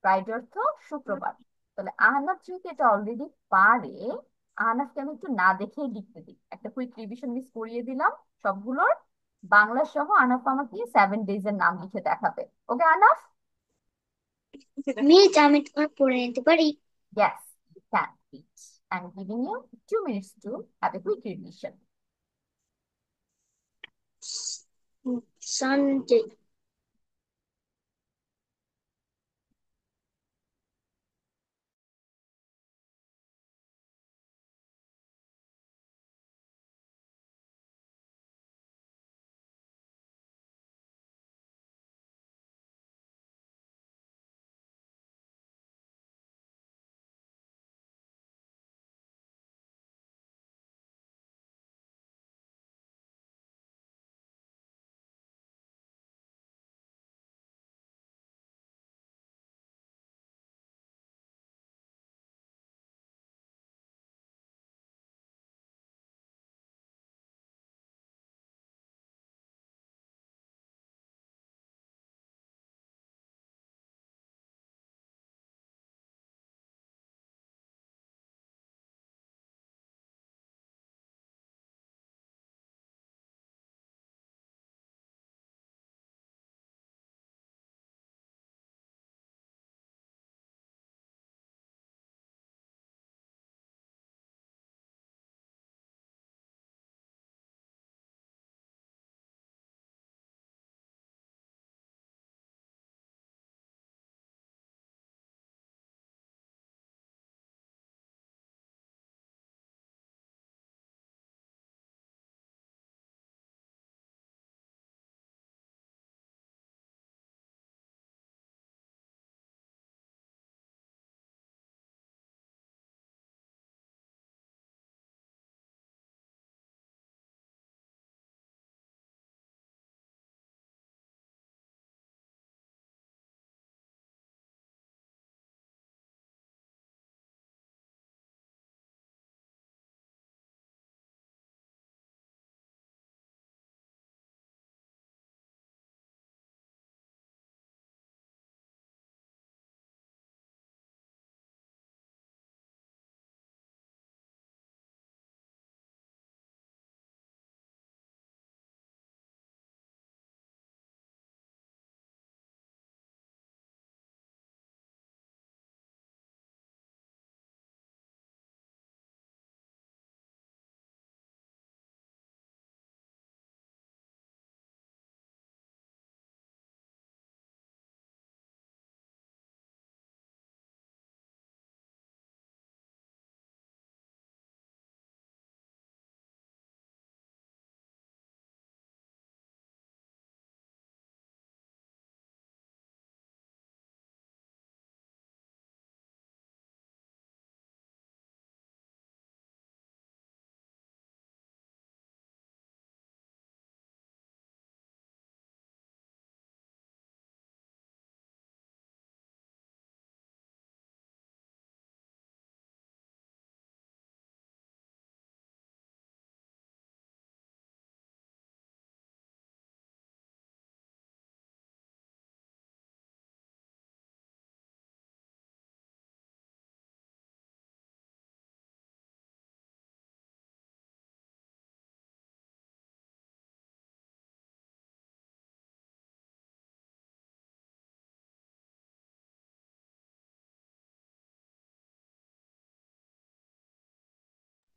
ফ্রাইডে অর্থ শুক্রবার। তাহলে আহনাফ যেহেতু এটা অলরেডি পারে, আহনাফকে আমি একটু না দেখেই লিখতে দিই, একটা কুইক রিভিশন মিস করিয়ে দিলাম সবগুলোর, বাংলা সহ। আহনাফ আমাকে 7 ডেজ এর নাম লিখে দেখাবে। ওকে আহনাফ? মিস আমি তোমার পড়ে নিতে পারি? Yes, you can, please. I'm giving you 2 minutes to have a quick revision. Sunday.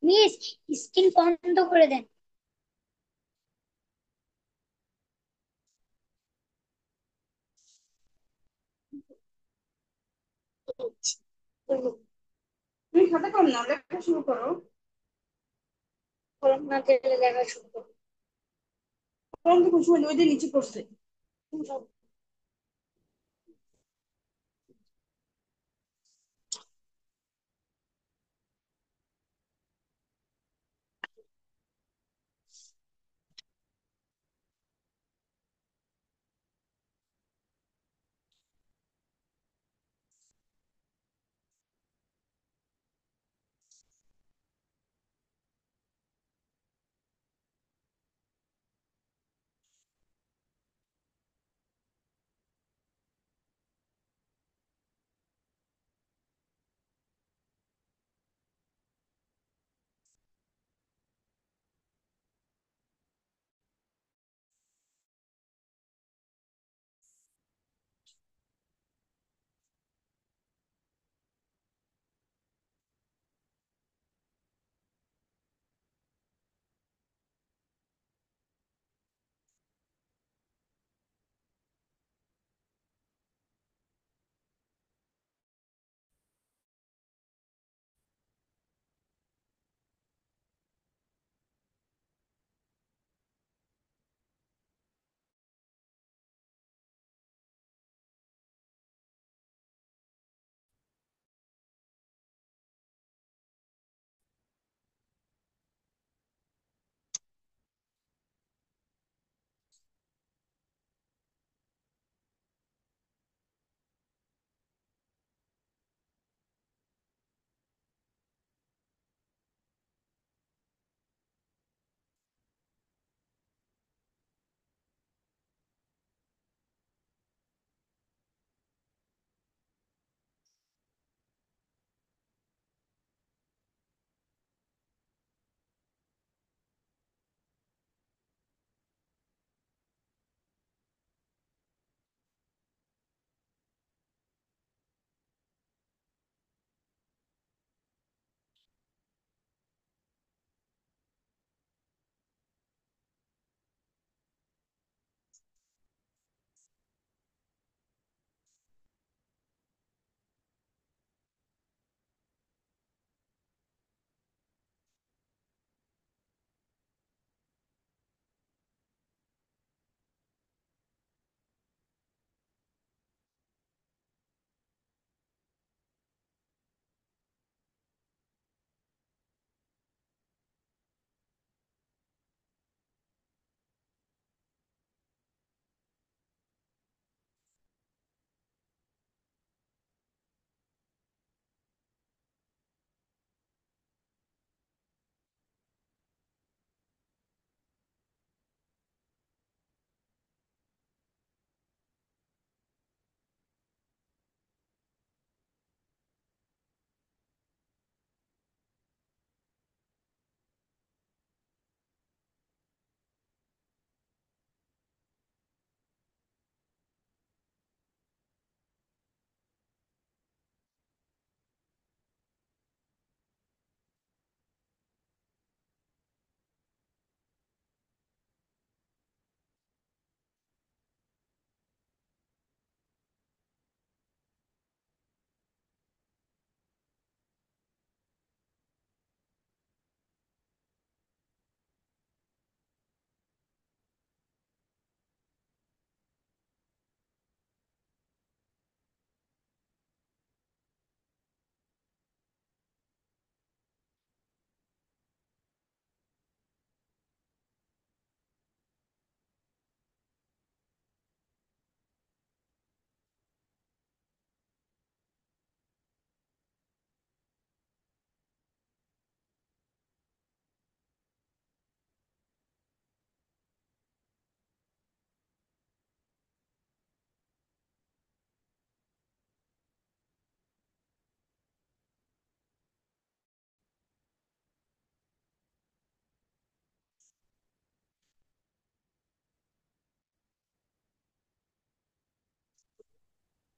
Miss, screen বন্ধ করে দেন। তুমি খাতা কম না, লেখা শুরু করো। কলম না দিলে লেখা শুরু করো। কলম তো কোন সময় ওই যে নিচে পড়ছে।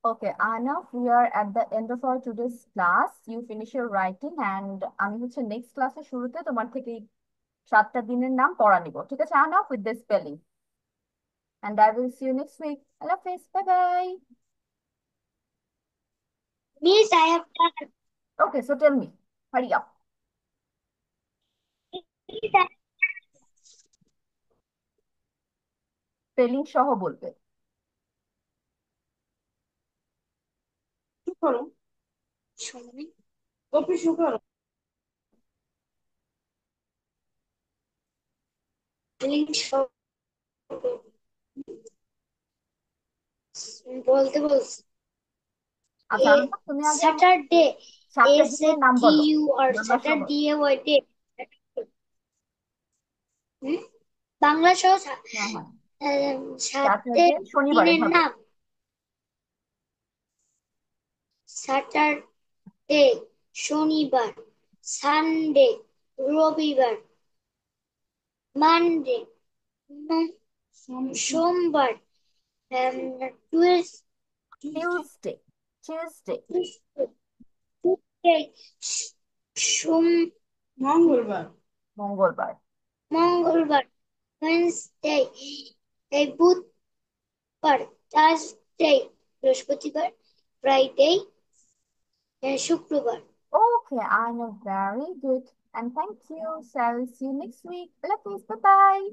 Okay, Arnav, we are at the end of our today's class. You finish your writing and আমি হচ্ছে নেক্সট ক্লাসে শুরুতে তোমার থেকে এই 7টা দিনের নাম পড়া নিব, ঠিক আছে আর্নাভ, with the spelling, and I will see you next week. আল্লাহ হাফেজ, bye bye. Miss, I have done. Okay, so tell me, hurry up. Miss, spelling সহ বলবে। শু করো, কপি শু করো। বলতে বলছি আচ্ছা আর্নাভ, তুমি আগে আমার স্যাটারডে 7টা এস এ দিনের নাম টি বলো, ইউ আর বাংলা সহ। স্যাটারডে ওয়াই ডে বাংলা সহ হ্যাঁ হ্যাঁ, 7 স্যাটারডে শনিবার দিনের এভাবে। নাম স্যাটারডে শনিবার, সানডে রবিবার, মানডে সোমবার, টিউসডে, টিউসডে, সোম মঙ্গলবার, মঙ্গলবার, মঙ্গলবার, ওয়েডনেসডে এই বুধবার, থার্সডে বৃহস্পতিবার, ফ্রাইডে শুক্রবার। Okay, I know, very good. And thank you. So I will see you next week. Love you. Bye bye.